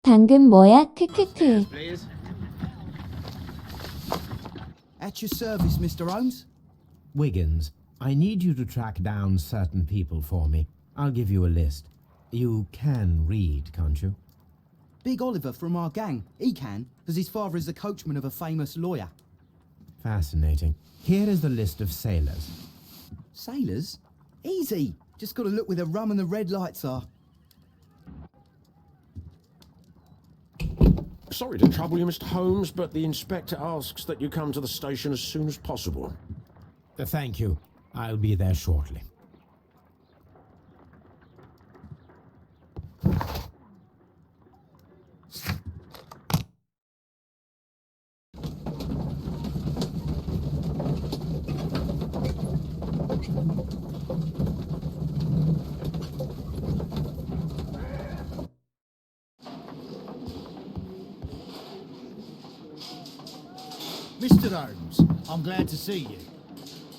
방금 뭐야? 크크크. At your service, Mr. Holmes. Wiggins, I need you to track down certain people for me. I'll give you a list. You can read, can't you? Big Oliver from our gang. He can, as his father is the coachman of a famous lawyer. Fascinating. Here is the list of sailors. Sailors? Easy. Just got to look where the rum and the red lights are. Sorry to trouble you, Mr. Holmes, but the inspector asks that you come to the station as soon as possible. Thank you. I'll be there shortly. Mr. Holmes, I'm glad to see you.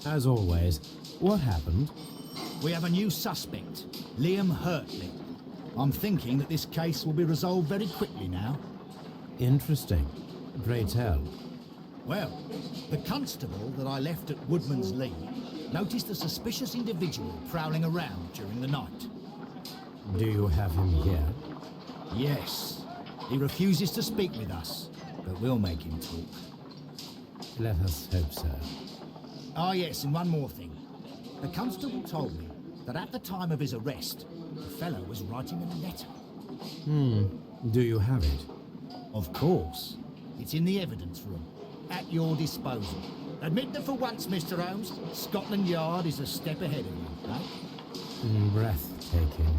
As always, what happened? We have a new suspect, Liam Hurtley. I'm thinking that this case will be resolved very quickly now. Interesting. Pray tell. Well, the constable that I left at Woodman's Lee noticed a suspicious individual prowling around during the night. Do you have him here? Yes, he refuses to speak with us, but we'll make him talk. Let us hope so. Ah, yes, and one more thing. The constable told me that at the time of his arrest, the fellow was writing a letter. Do you have it? Of course. It's in the evidence room, at your disposal. Admit that for once, Mr. Holmes, Scotland Yard is a step ahead of you, right? Breathtaking.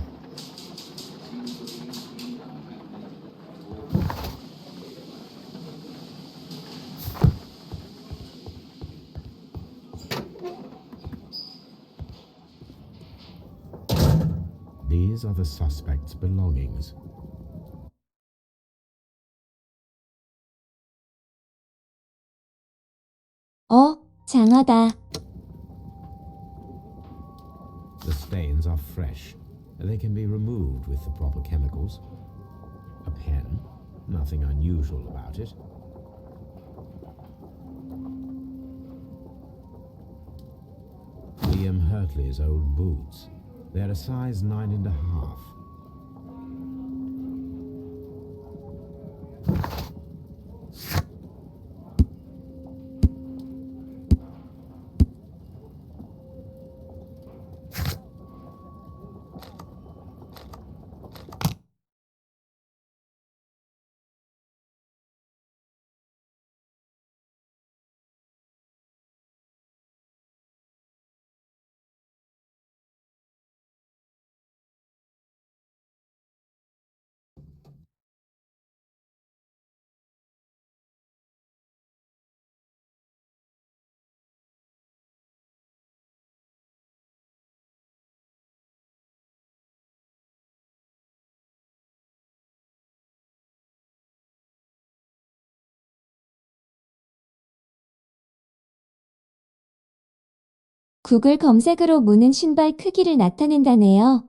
These are the suspect's belongings. 장하다. The stains are fresh. They can be removed with the proper chemicals. A pen. Nothing unusual about it. Liam Hurtley's old boots. They're a size 9.5. 구글 검색으로 무는 신발 크기를 나타낸다네요.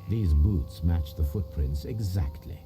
These boots match the footprints exactly.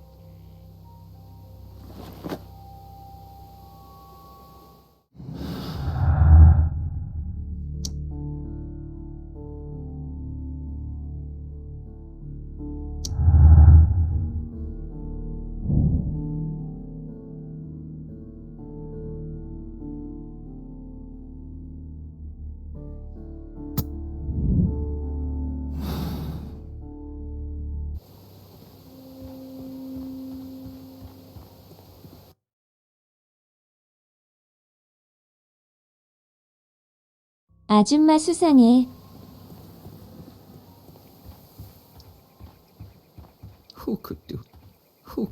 아줌마 수상해. Who could do? Who?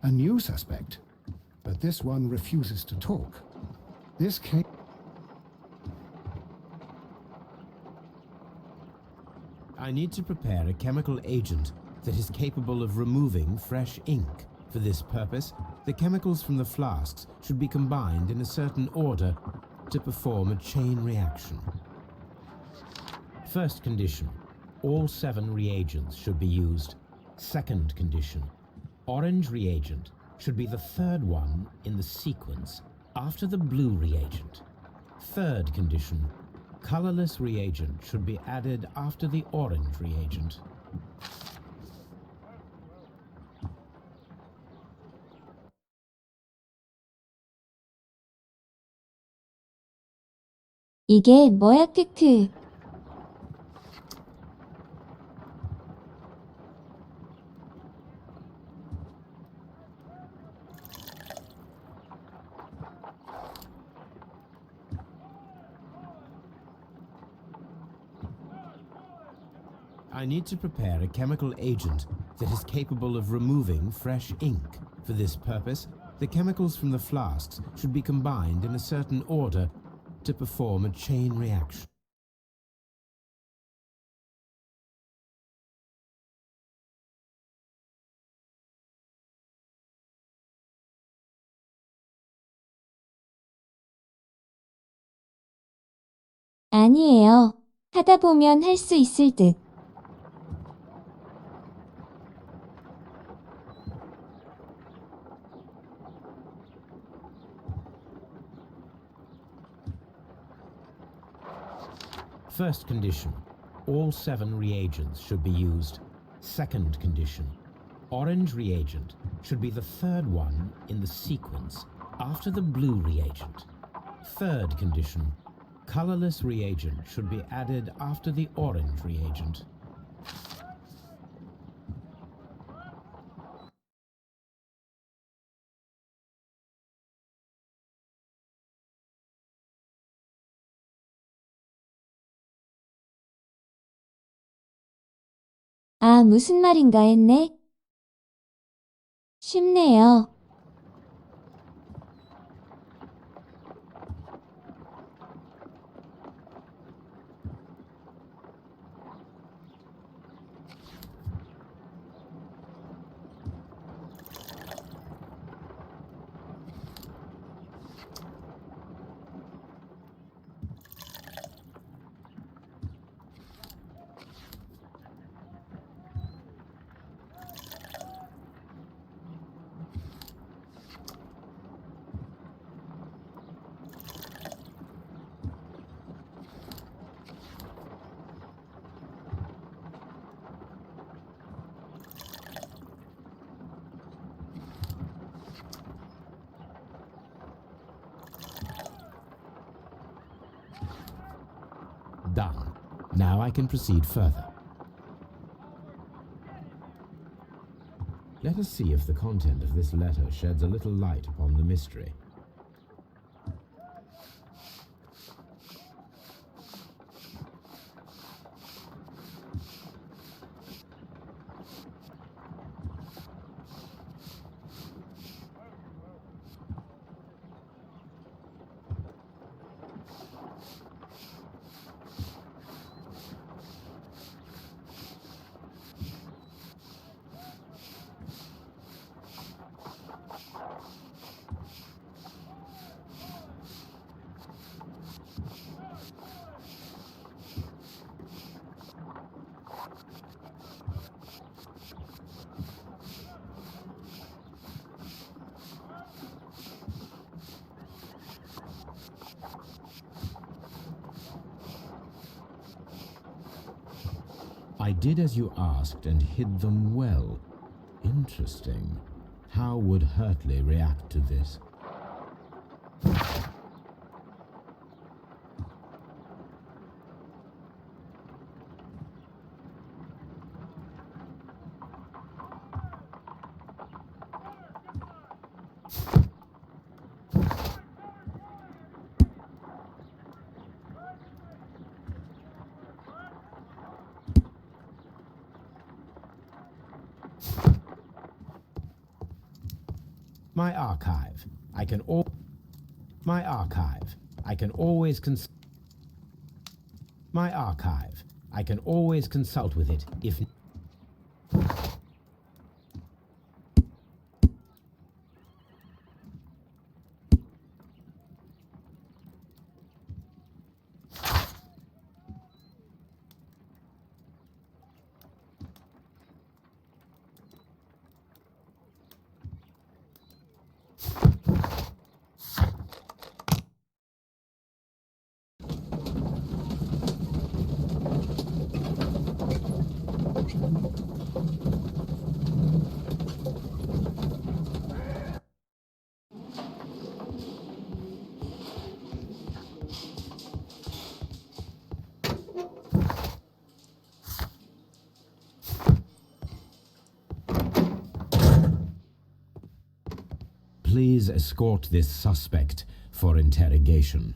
A new suspect, but this one refuses to talk. This case... I need to prepare a chemical agent that is capable of removing fresh ink. For this purpose, the chemicals from the flasks should be combined in a certain order to perform a chain reaction. First condition, all 7 reagents should be used. Second condition, orange reagent should be the third one in the sequence after the blue reagent. Third condition, colorless reagent should be added after the orange reagent. 이게 뭐야, 크크. I need to prepare a chemical agent that is capable of removing fresh ink. For this purpose, the chemicals from the flasks should be combined in a certain order to perform a chain reaction. 아니에요. 하다 보면 할 수 있을 듯. First condition, all 7 reagents should be used. Second condition, orange reagent should be the third one in the sequence after the blue reagent. Third condition, colorless reagent should be added after the orange reagent. 아, 무슨 말인가 했네. 쉽네요. Done. Now I can proceed further. Let us see if the content of this letter sheds a little light upon the mystery. I did as you asked and hid them well. Interesting. How would Hurtley react to this? My archive. I can always consult with it if Please escort this suspect for interrogation.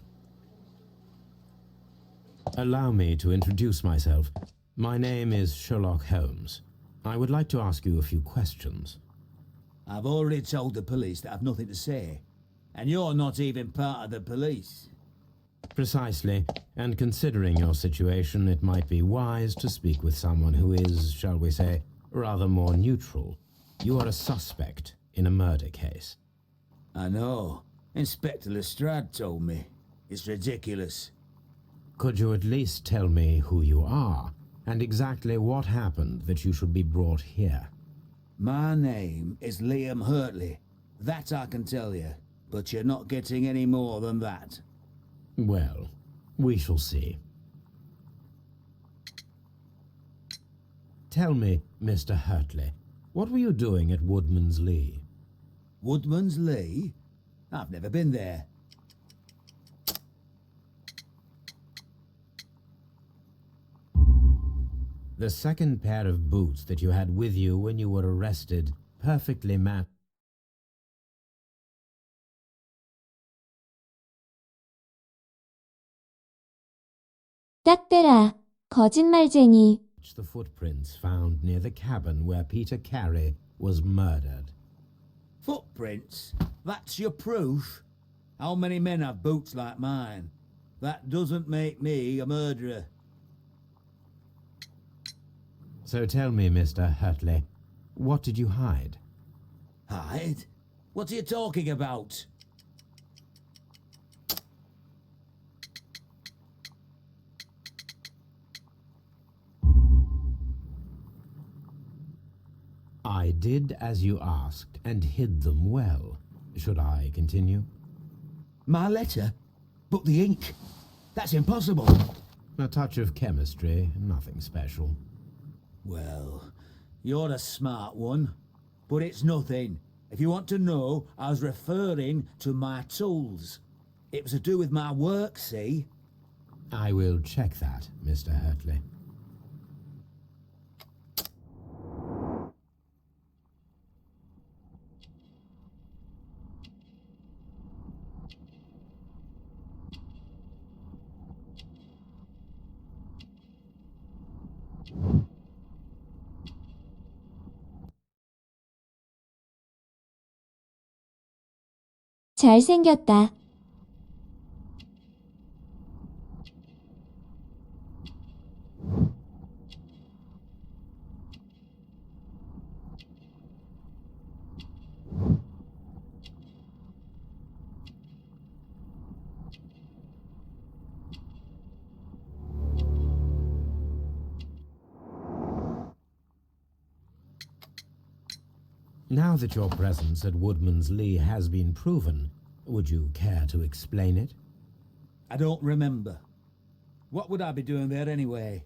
Allow me to introduce myself. My name is Sherlock Holmes. I would like to ask you a few questions. I've already told the police that I've nothing to say. And you're not even part of the police. Precisely, and considering your situation, it might be wise to speak with someone who is, shall we say, rather more neutral. You are a suspect in a murder case. I know. Inspector Lestrade told me. It's ridiculous. Could you at least tell me who you are, and exactly what happened that you should be brought here? My name is Liam Hurtley. That I can tell you. But you're not getting any more than that. Well, we shall see. Tell me, Mr. Hurtley, what were you doing at Woodman's Lee? Woodman's Lee? I've never been there. The second pair of boots that you had with you when you were arrested perfectly matched 짝대라, 거짓말쟁이. the footprints found near the cabin where Peter Carey was murdered. Footprints? That's your proof? How many men have boots like mine? That doesn't make me a murderer. So tell me, Mr. Hurtley, what did you hide? Hide? What are you talking about? I did as you asked and hid them well. Should I continue? My letter? But the ink? That's impossible. A touch of chemistry, nothing special. Well, you're a smart one. But it's nothing. If you want to know, I was referring to my tools. It was to do with my work, see? I will check that, Mr. Hurtley. 잘생겼다. Now that your presence at Woodman's Lee has been proven, would you care to explain it? I don't remember. What would I be doing there anyway?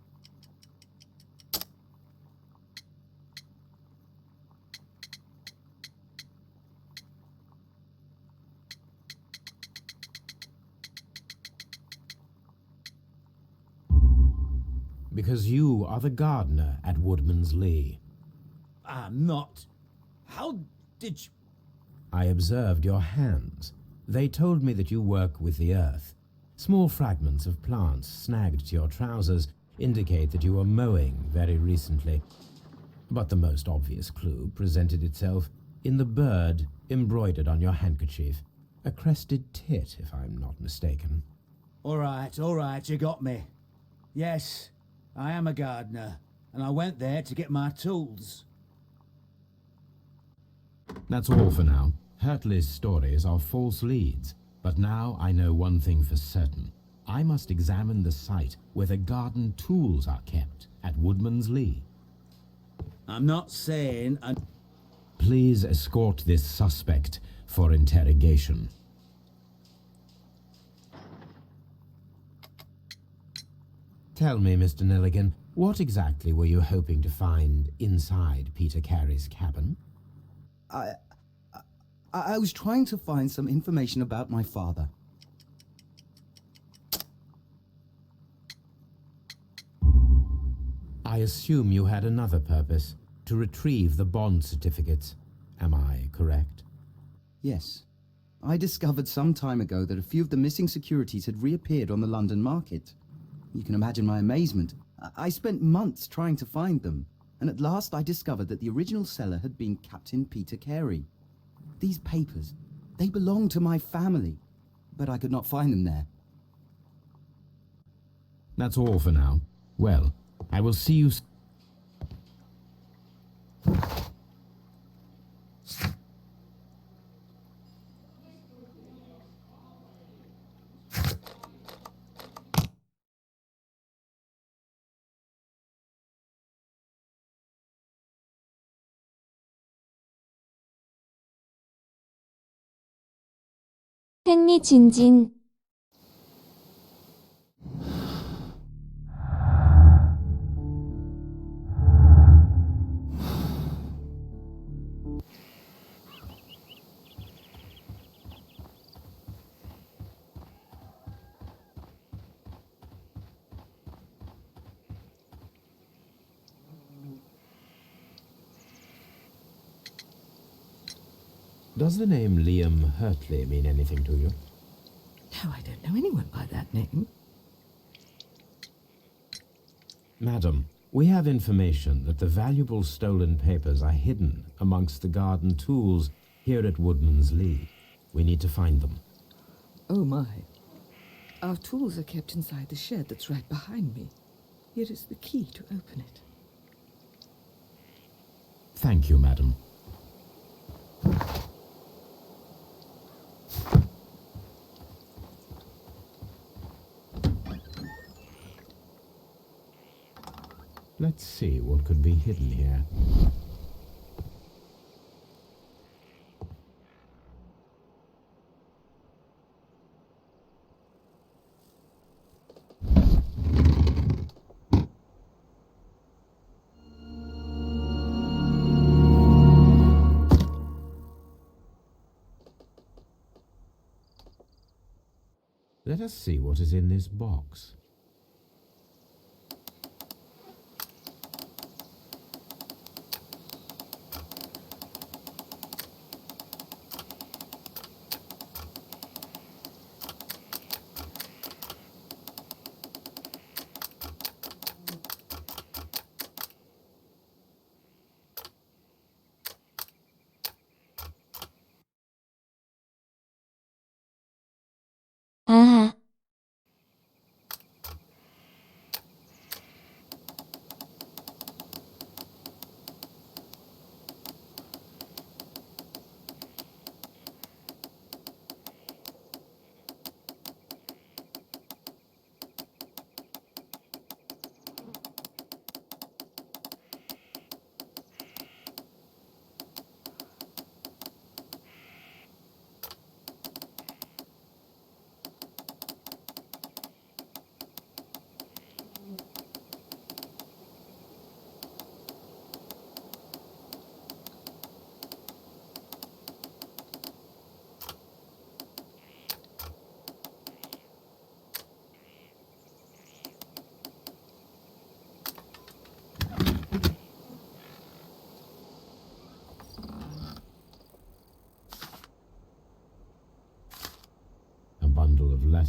Because you are the gardener at Woodman's Lee. I'm not. How did you... I observed your hands. They told me that you work with the earth. Small fragments of plants snagged to your trousers indicate that you were mowing very recently. But the most obvious clue presented itself in the bird embroidered on your handkerchief. A crested tit, if I'm not mistaken. All right, you got me. Yes, I am a gardener, and I went there to get my tools. That's all for now. Hurtley's stories are false leads, but now I know one thing for certain. I must examine the site where the garden tools are kept at Woodman's Lee. I'm not saying... Please escort this suspect for interrogation. Tell me, Mr. Nelligan, what exactly were you hoping to find inside Peter Carey's cabin? I was trying to find some information about my father. I assume you had another purpose, to retrieve the bond certificates. Am I correct? Yes. I discovered some time ago that a few of the missing securities had reappeared on the London market. You can imagine my amazement. I spent months trying to find them, and at last I discovered that the original seller had been Captain Peter Carey. These papers, they belong to my family, but I could not find them there. That's all for now. Well, I will see you... 흥미진진. Does the name Liam Hurtley mean anything to you? No, I don't know anyone by that name. Madam, we have information that the valuable stolen papers are hidden amongst the garden tools here at Woodman's Lee. We need to find them. Oh my. Our tools are kept inside the shed that's right behind me. Here is the key to open it. Thank you, madam. Let's see what could be hidden here. Let us see what is in this box.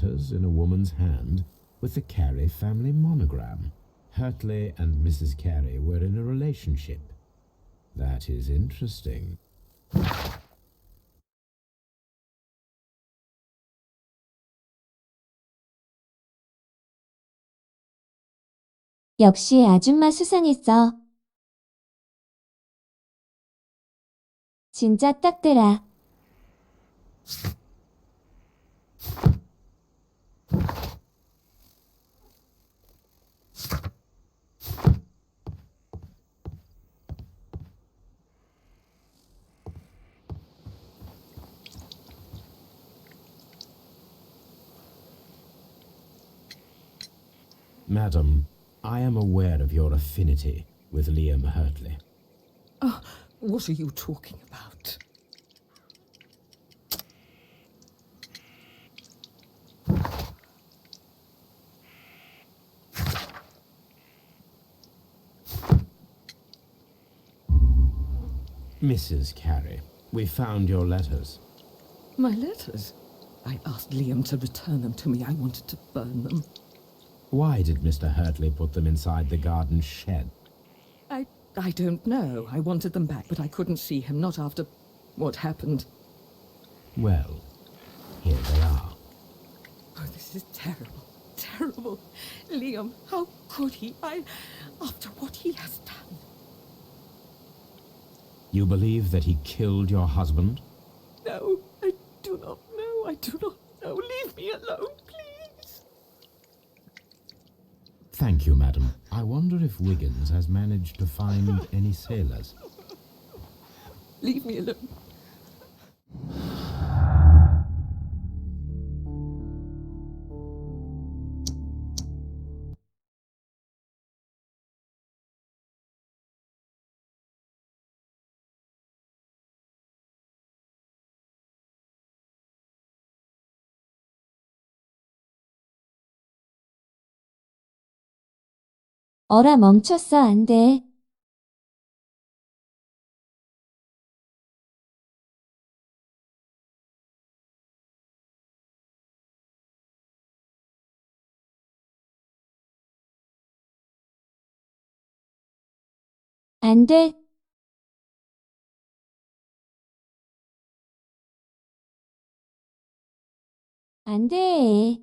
letters in a woman's hand with the Carey family monogram. Hurtley and Mrs. Carey were in a relationship. That is interesting. 역시 아줌마 수상했어. 진짜 딱들아. Madam, I am aware of your affinity with Liam Hurtley. What are you talking about? Mrs. Carey, we found your letters. My letters? I asked Liam to return them to me. I wanted to burn them. Why did Mr. Hurtley put them inside the garden shed? I don't know. I wanted them back, but I couldn't see him, not after what happened. Well, here they are. Oh, this is terrible. Terrible. Liam, how could he? After what he has done. You believe that he killed your husband? No, I do not know. I do not know. Leave me alone, please. Thank you, madam. I wonder if Wiggins has managed to find any sailors. Leave me alone. 어라 멈췄어 안 돼. 안 돼. 안 돼.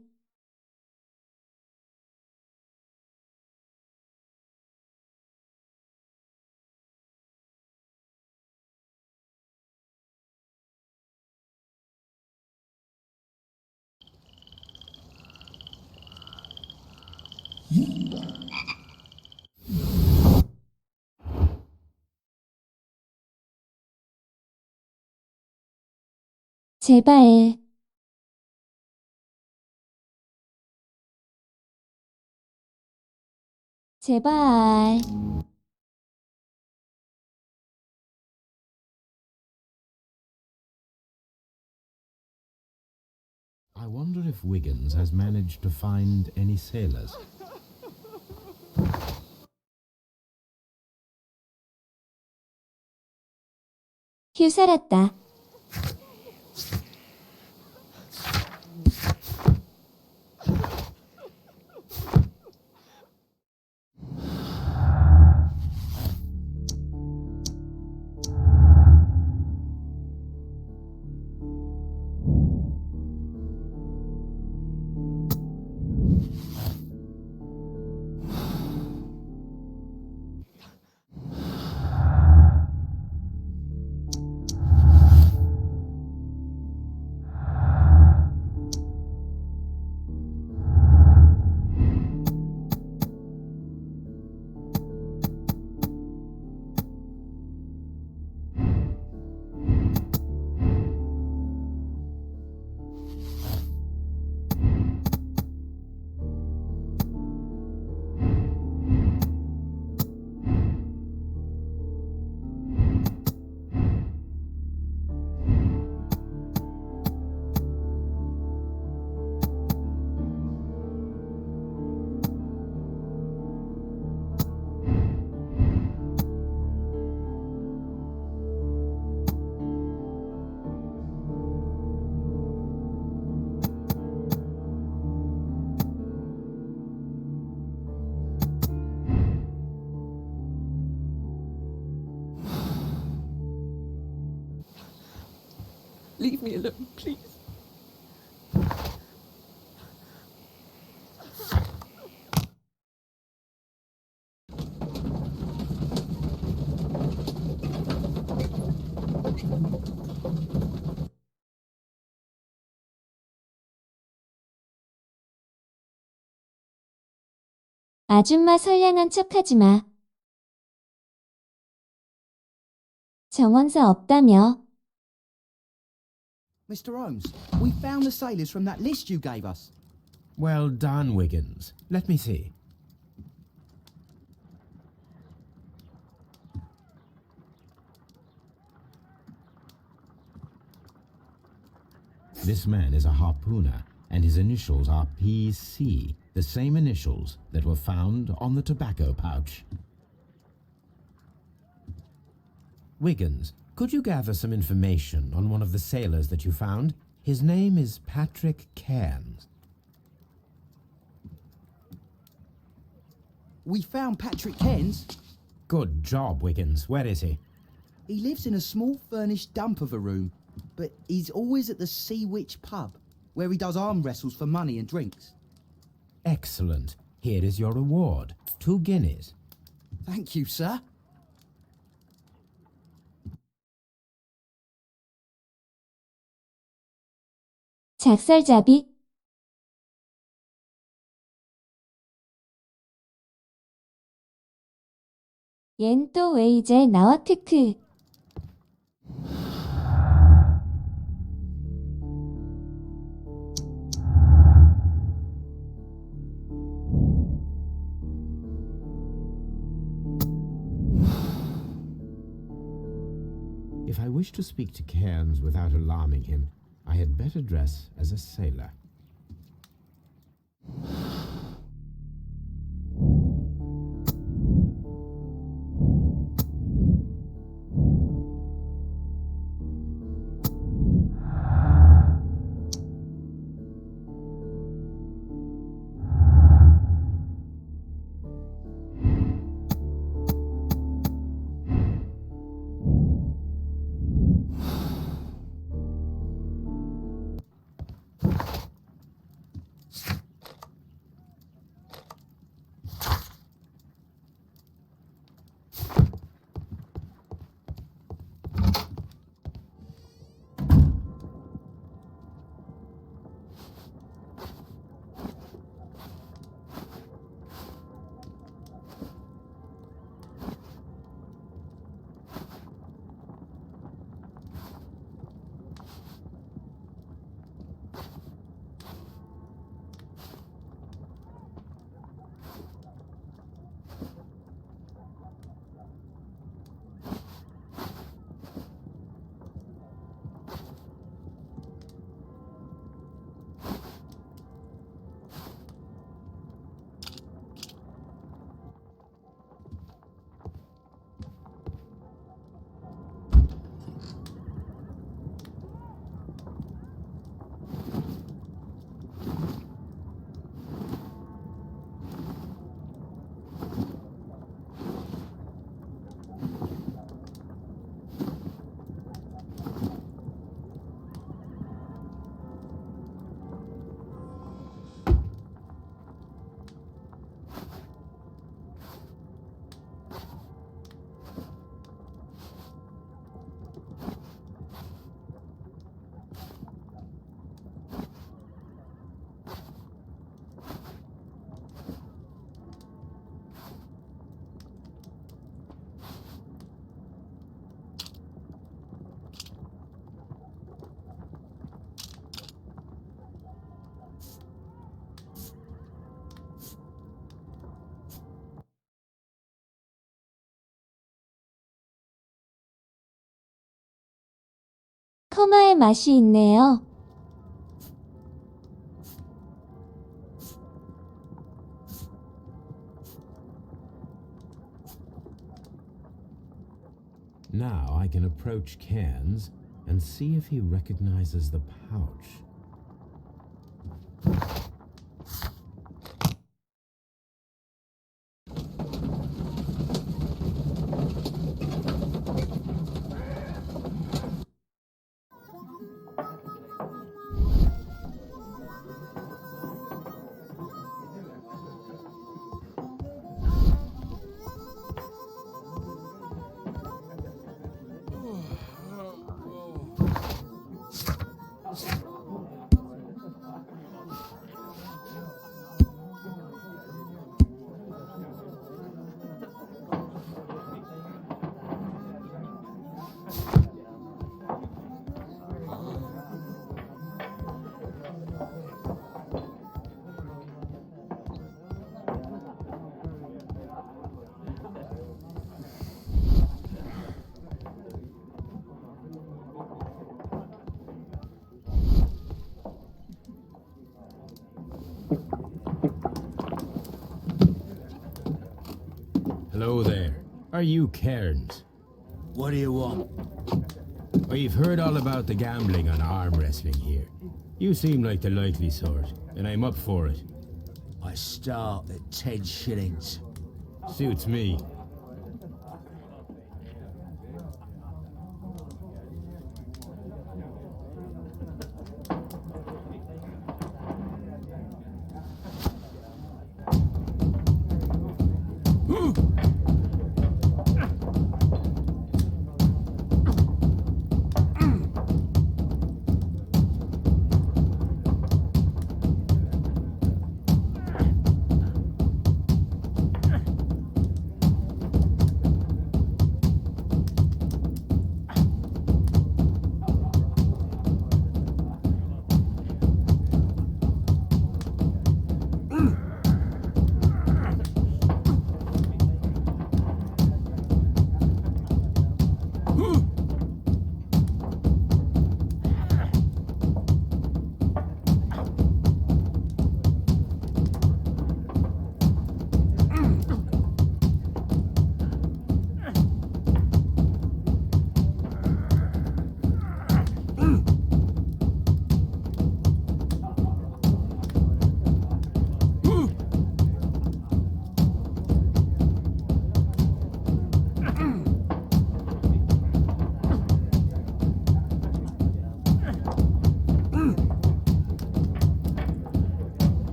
제발. 제발. I wonder if Wiggins has managed to find any sailors. 휴 살았다. Leave me alone, please. 아줌마 선량한 척하지 마. 정원사 없다며. Mr. Holmes, we found the sailors from that list you gave us. Well done, Wiggins. Let me see. This man is a harpooner, and his initials are PC, the same initials that were found on the tobacco pouch. Wiggins, could you gather some information on one of the sailors that you found? His name is Patrick Cairns. We found Patrick Cairns. Good job, Wiggins. Where is he? He lives in a small furnished dump of a room, but he's always at the Sea Witch pub, where he does arm wrestles for money and drinks. Excellent. Here is your reward. 2 guineas. Thank you, sir. 작살잡이. 얜 또 왜 이제 나와 크크. If I wish to speak to Cairns without alarming him, I had better dress as a sailor. 커마의 맛이 있네요. Now I can approach Cairns and see if he recognizes the pouch. Hello there. Are you Cairns? What do you want? We've heard all about the gambling and arm wrestling here. You seem like the likely sort, and I'm up for it. I start at 10 shillings. Suits me.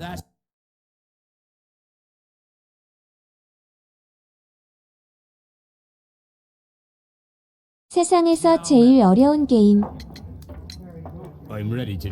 That's 세상에서 제일 어려운 게임. I'm ready to...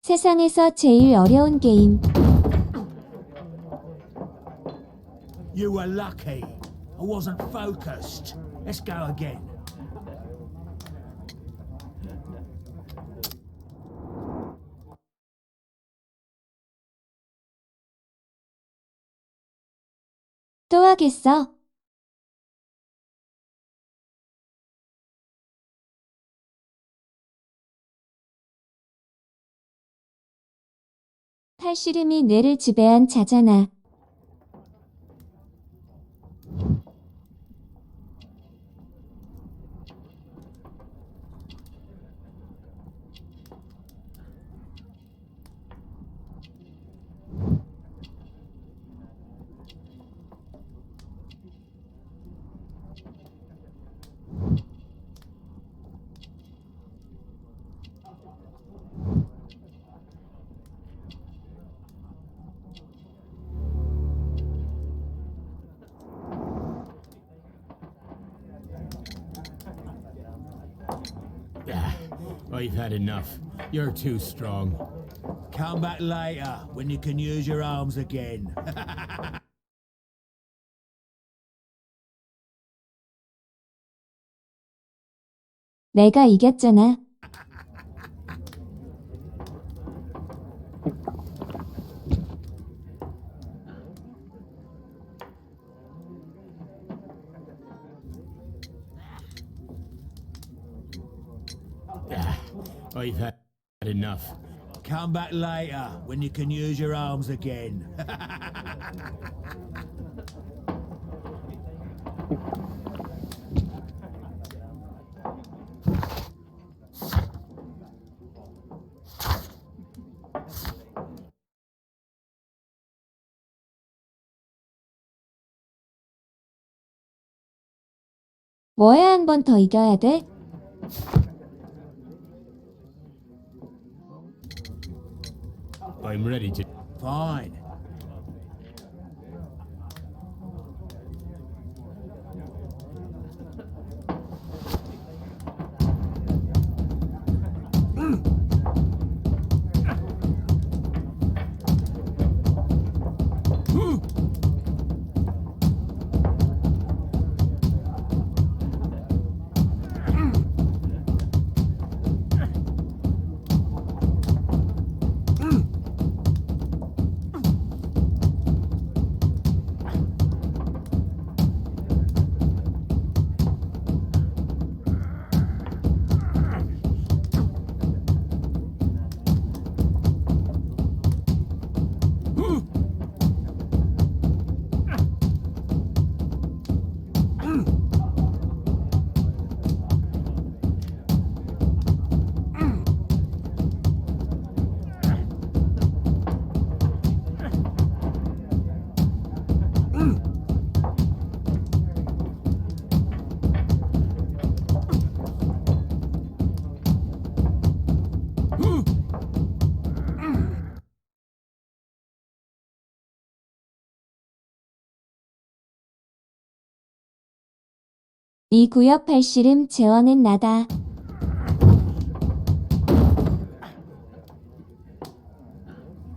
세상에서 제일 어려운 게임. You were lucky. I wasn't focused. Let's go again. 또 하겠어. 팔씨름이 뇌를 지배한 자잖아. I've had enough. You're too strong. Come back later when you can use your arms again. 내가 이겼잖아. I've had enough. Come back later when you can use your arms again. 뭐야 한 번 더 이겨야 돼? I'm ready to. Fine. 이 구역 팔씨름 제원은 나다.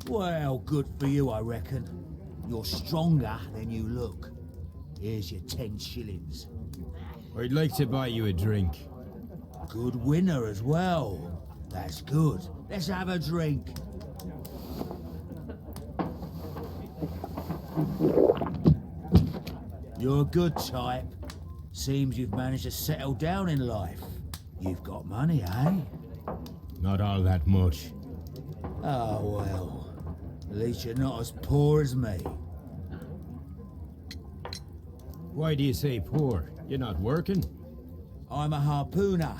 Well, good for you, I reckon. You're stronger than you look. Here's your 10 shillings. I'd like to buy you a drink. Good winner as well. That's good. Let's have a drink. You're a good type. Seems you've managed to settle down in life. You've got money, eh? Not all that much. Oh, well. At least you're not as poor as me. Why do you say poor? You're not working? I'm a harpooner.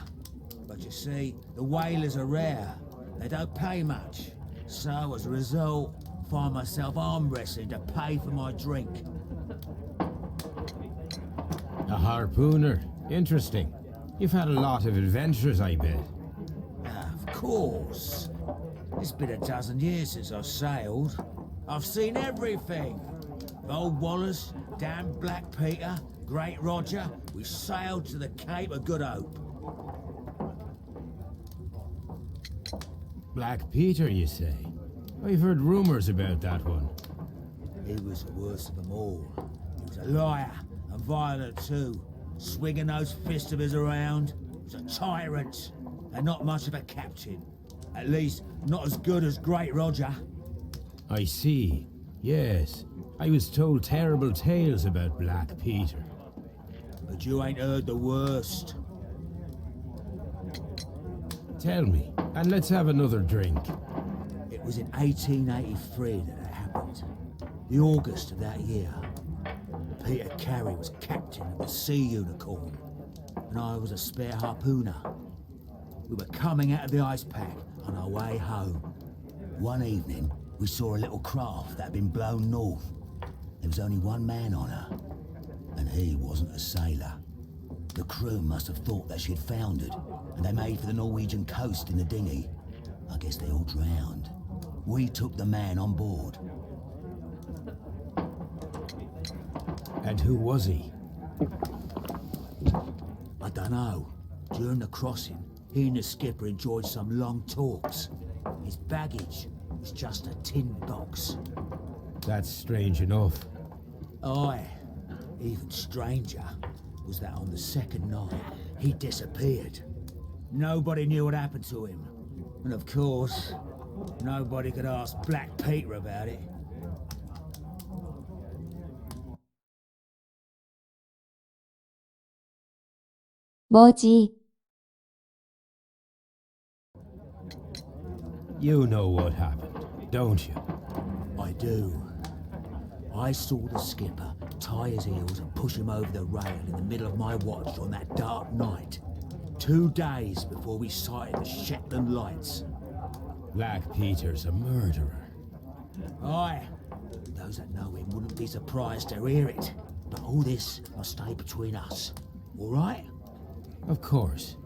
But you see, the whalers are rare. They don't pay much. So, as a result, find myself arm wrestling to pay for my drink. A harpooner. Interesting. You've had a lot of adventures, I bet. Of course. It's been a dozen years since I've sailed. I've seen everything. Old Wallace, damn Black Peter, Great Roger. We sailed to the Cape of Good Hope. Black Peter, you say? I've heard rumours about that one. He was the worst of them all. He was a liar and violent too, swinging those fists of his around. He was a tyrant and not much of a captain. At least, not as good as Great Roger. I see. Yes, I was told terrible tales about Black Peter. But you ain't heard the worst. Tell me, and let's have another drink. It was in 1883 that it happened. The August of that year. Peter Carey was captain of the Sea Unicorn, and I was a spare harpooner. We were coming out of the ice pack on our way home. One evening, we saw a little craft that had been blown north. There was only one man on her, and he wasn't a sailor. The crew must have thought that she'd foundered, and they made for the Norwegian coast in the dinghy. I guess they all drowned. We took the man on board. And who was he? I dunno. During the crossing, he and the skipper enjoyed some long talks. His baggage was just a tin box. That's strange enough. Aye, even stranger was that on the second night, he disappeared. Nobody knew what happened to him. And of course, nobody could ask Black Peter about it. 뭐지? You know what happened, don't you? I do. I saw the skipper tie his heels and push him over the rail in the middle of my watch on that dark night. 2 days before we sighted the Shetland lights. Black Peter's a murderer. Aye. Those that know him wouldn't be surprised to hear it. But all this must stay between us. All right? Of course.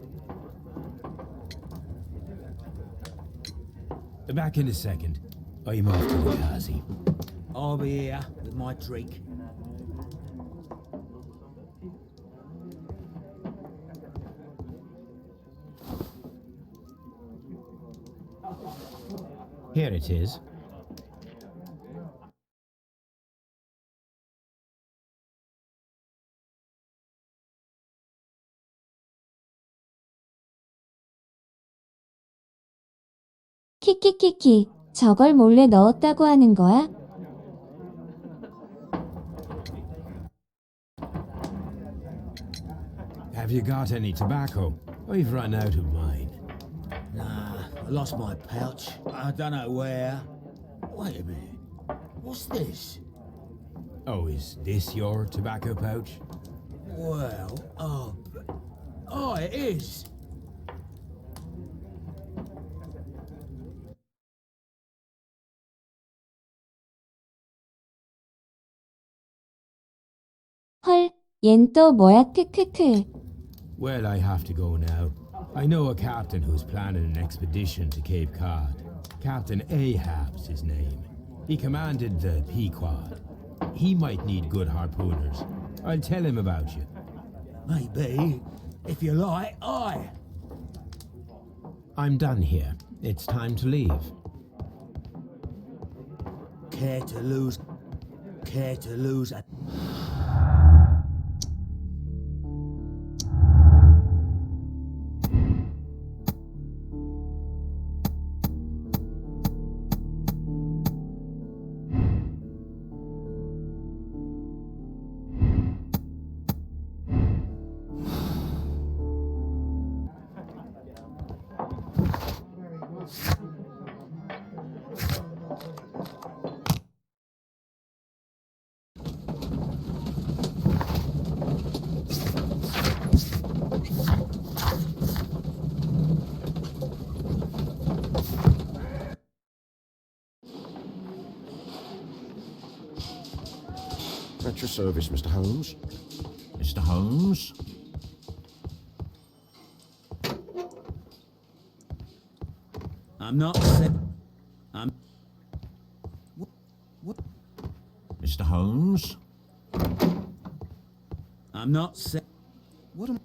Back in a second. I'm off to the Kazi. I'll be here with my drink. Here it is. 키키키키. 저걸 몰래 넣었다고 하는 거야? Have you got any tobacco? I've run out of mine. Nah, I lost my pouch. I don't know where. Wait a minute. What's this? Oh, is this your tobacco pouch? Well, oh, it is. 헐, 얜 또 뭐야 크크크. Well, I have to go now. I know a captain who's planning an expedition to Cape Cod. Captain Ahab's his name. He commanded the Pequod. He might need good harpooners. I'll tell him about you. Maybe. If you like, aye. I'm done here. It's time to leave. Care to lose a... At your service, Mr. Holmes. Mr. Holmes? I'm not sick. Mr. Holmes? I'm not sick. What am...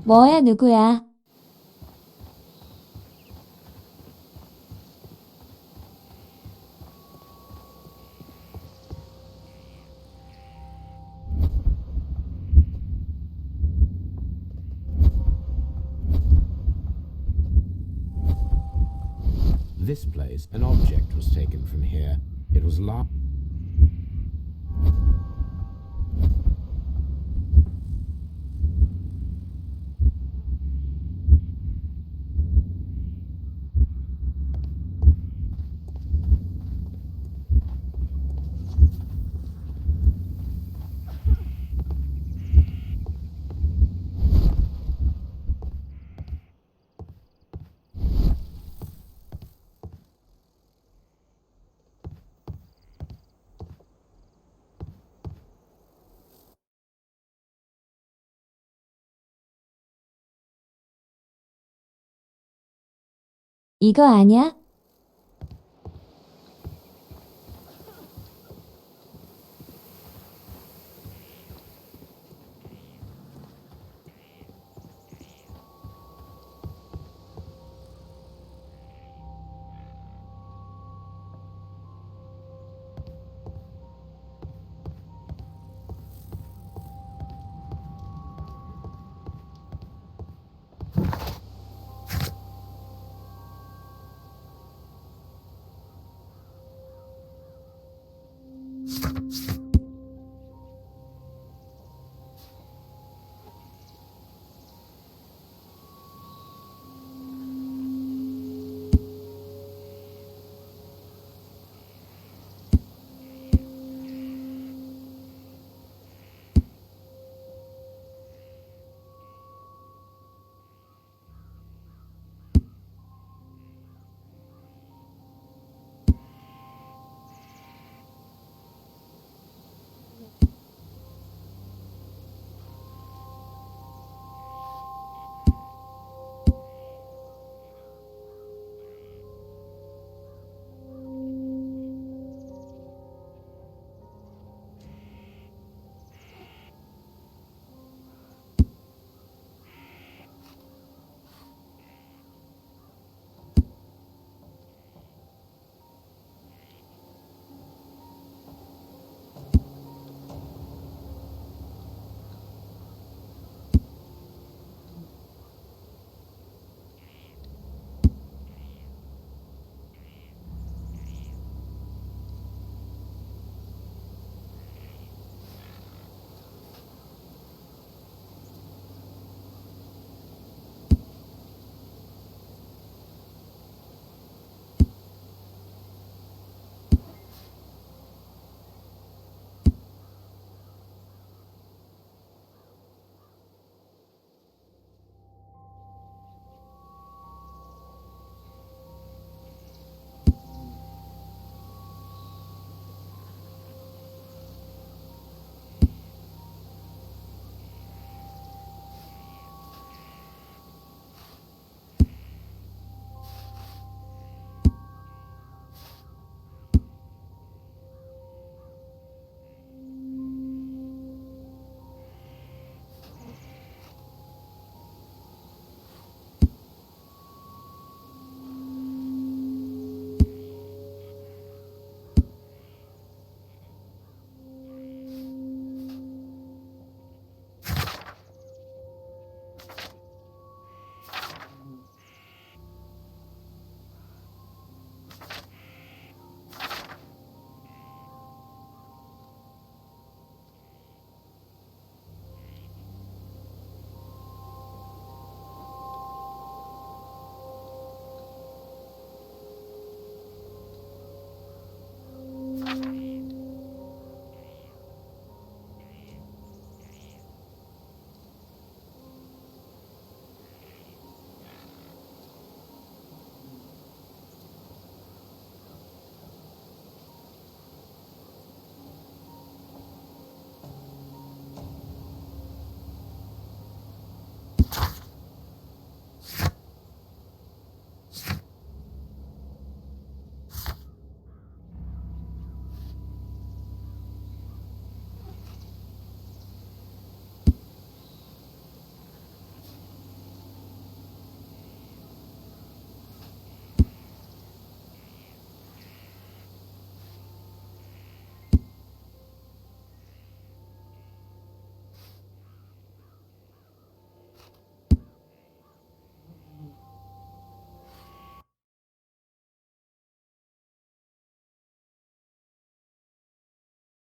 뭐야, 누구야? This place, an object was taken from here. It was large. 이거 아냐?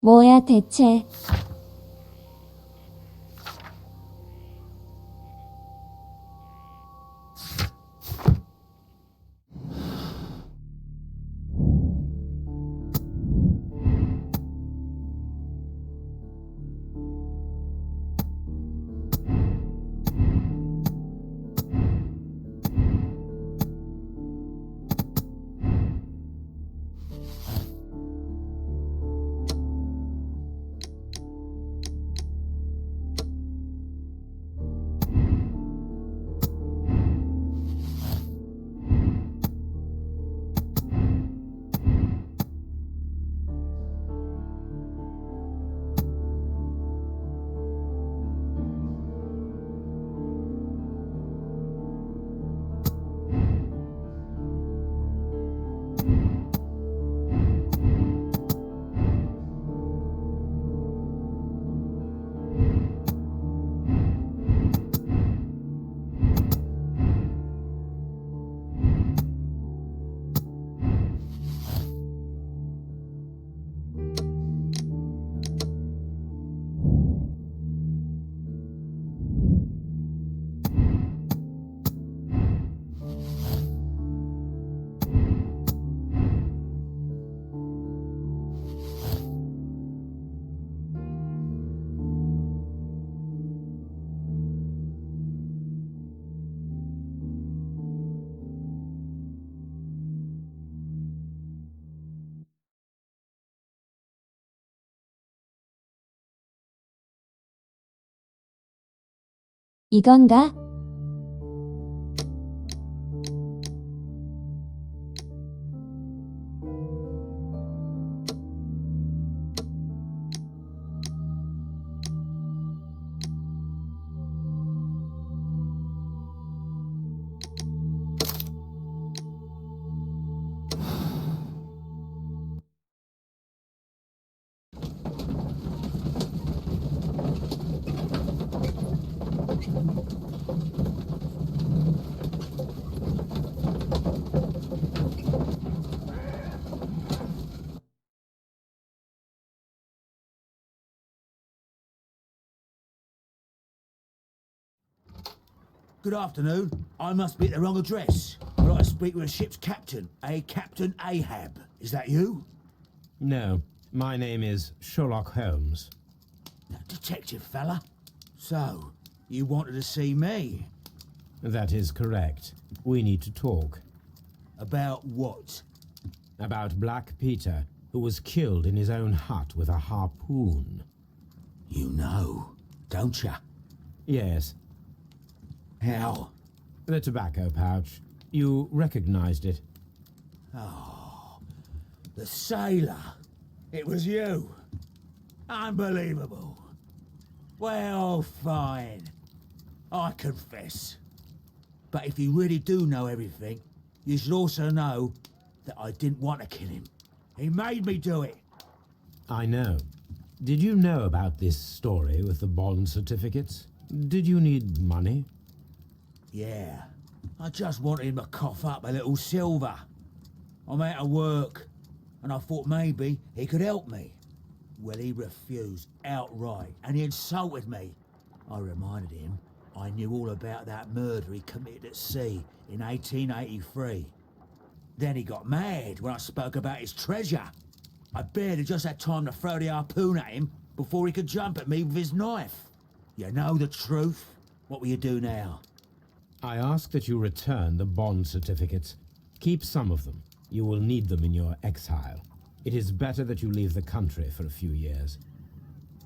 뭐야 대체. 이건가? Good afternoon. I must be at the wrong address. I'd like to speak with a ship's captain, a Captain Ahab. Is that you? No, my name is Sherlock Holmes. That detective fella? So, you wanted to see me? That is correct. We need to talk. About what? About Black Peter, who was killed in his own hut with a harpoon. You know, don't ya? Yes, How? the tobacco pouch. You recognized it. The sailor. It was you. Unbelievable. Well, fine. I confess. But if you really do know everything, you should also know that I didn't want to kill him. He made me do it. I know. Did you know about this story with the bond certificates? Did you need money? Yeah. I just wanted him to cough up a little silver. I'm out of work, and I thought maybe he could help me. Well, he refused outright, and he insulted me. I reminded him I knew all about that murder he committed at sea in 1883. Then he got mad when I spoke about his treasure. I barely just had time to throw the harpoon at him before he could jump at me with his knife. You know the truth. What will you do now? I ask that you return the bond certificates. Keep some of them. You will need them in your exile. It is better that you leave the country for a few years.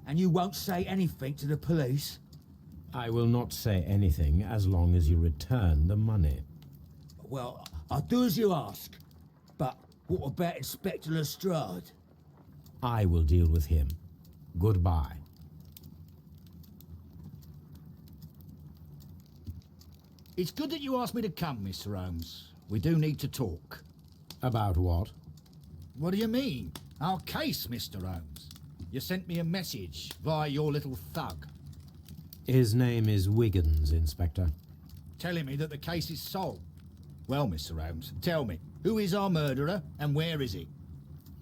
And you won't say anything to the police? I will not say anything as long as you return the money. Well, I'll do as you ask. But what about Inspector Lestrade? I will deal with him. Goodbye. It's good that you asked me to come, Mr. Holmes. We do need to talk. About what? What do you mean? Our case, Mr. Holmes. You sent me a message via your little thug, His name is Wiggins, Inspector. telling me that the case is solved. Well, Mr. Holmes, tell me, who is our murderer and where is he?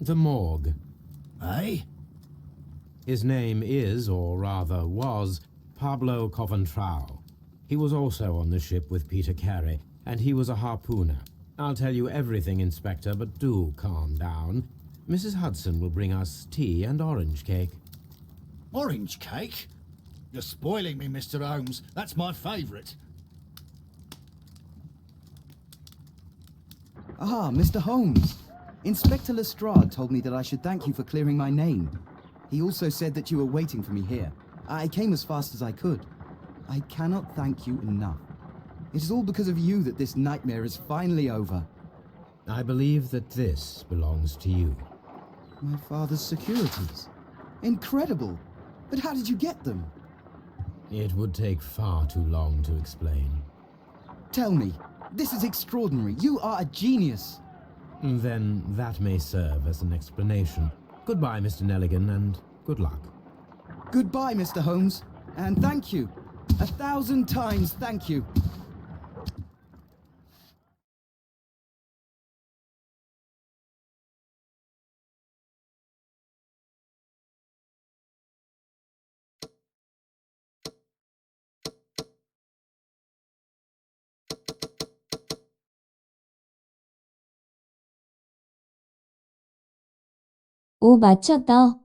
The morgue. Eh? His name is, or rather was, Pablo Coventrao. He was also on the ship with Peter Carey, and he was a harpooner. I'll tell you everything, Inspector, but do calm down. Mrs. Hudson will bring us tea and orange cake. Orange cake? You're spoiling me, Mr. Holmes. That's my favourite. Ah, Mr. Holmes. Inspector Lestrade told me that I should thank you for clearing my name. He also said that you were waiting for me here. I came as fast as I could. I cannot thank you enough. It is all because of you that this nightmare is finally over. I believe that this belongs to you. My father's securities. Incredible! But how did you get them? It would take far too long to explain. Tell me. This is extraordinary. You are a genius. Then that may serve as an explanation. Goodbye, Mr. Nelligan, and good luck. Goodbye, Mr. Holmes. And thank you. 1,000 times thank you. 오, 맞췄다.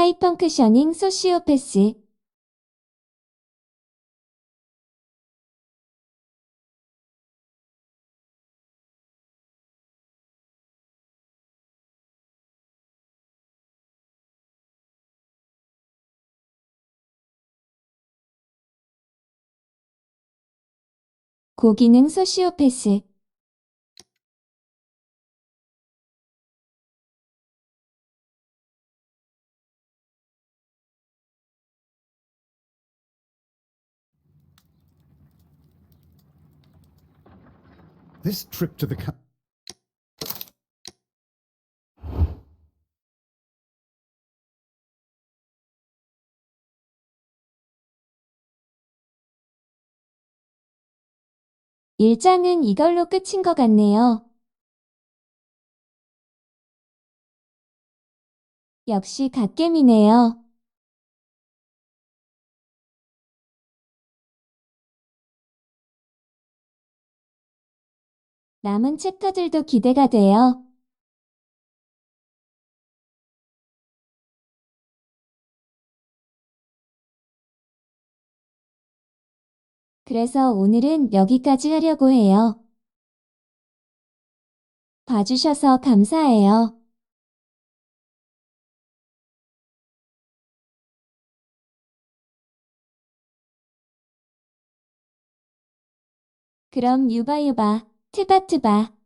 하이펑크셔닝 소시오패스. 고기능 소시오패스. This trip to the 일장은 이걸로 끝인 것 같네요. 역시 갓겜이네요. 남은 챕터들도 기대가 돼요. 그래서 오늘은 여기까지 하려고 해요. 봐주셔서 감사해요. 그럼 유바유바, 트바트바.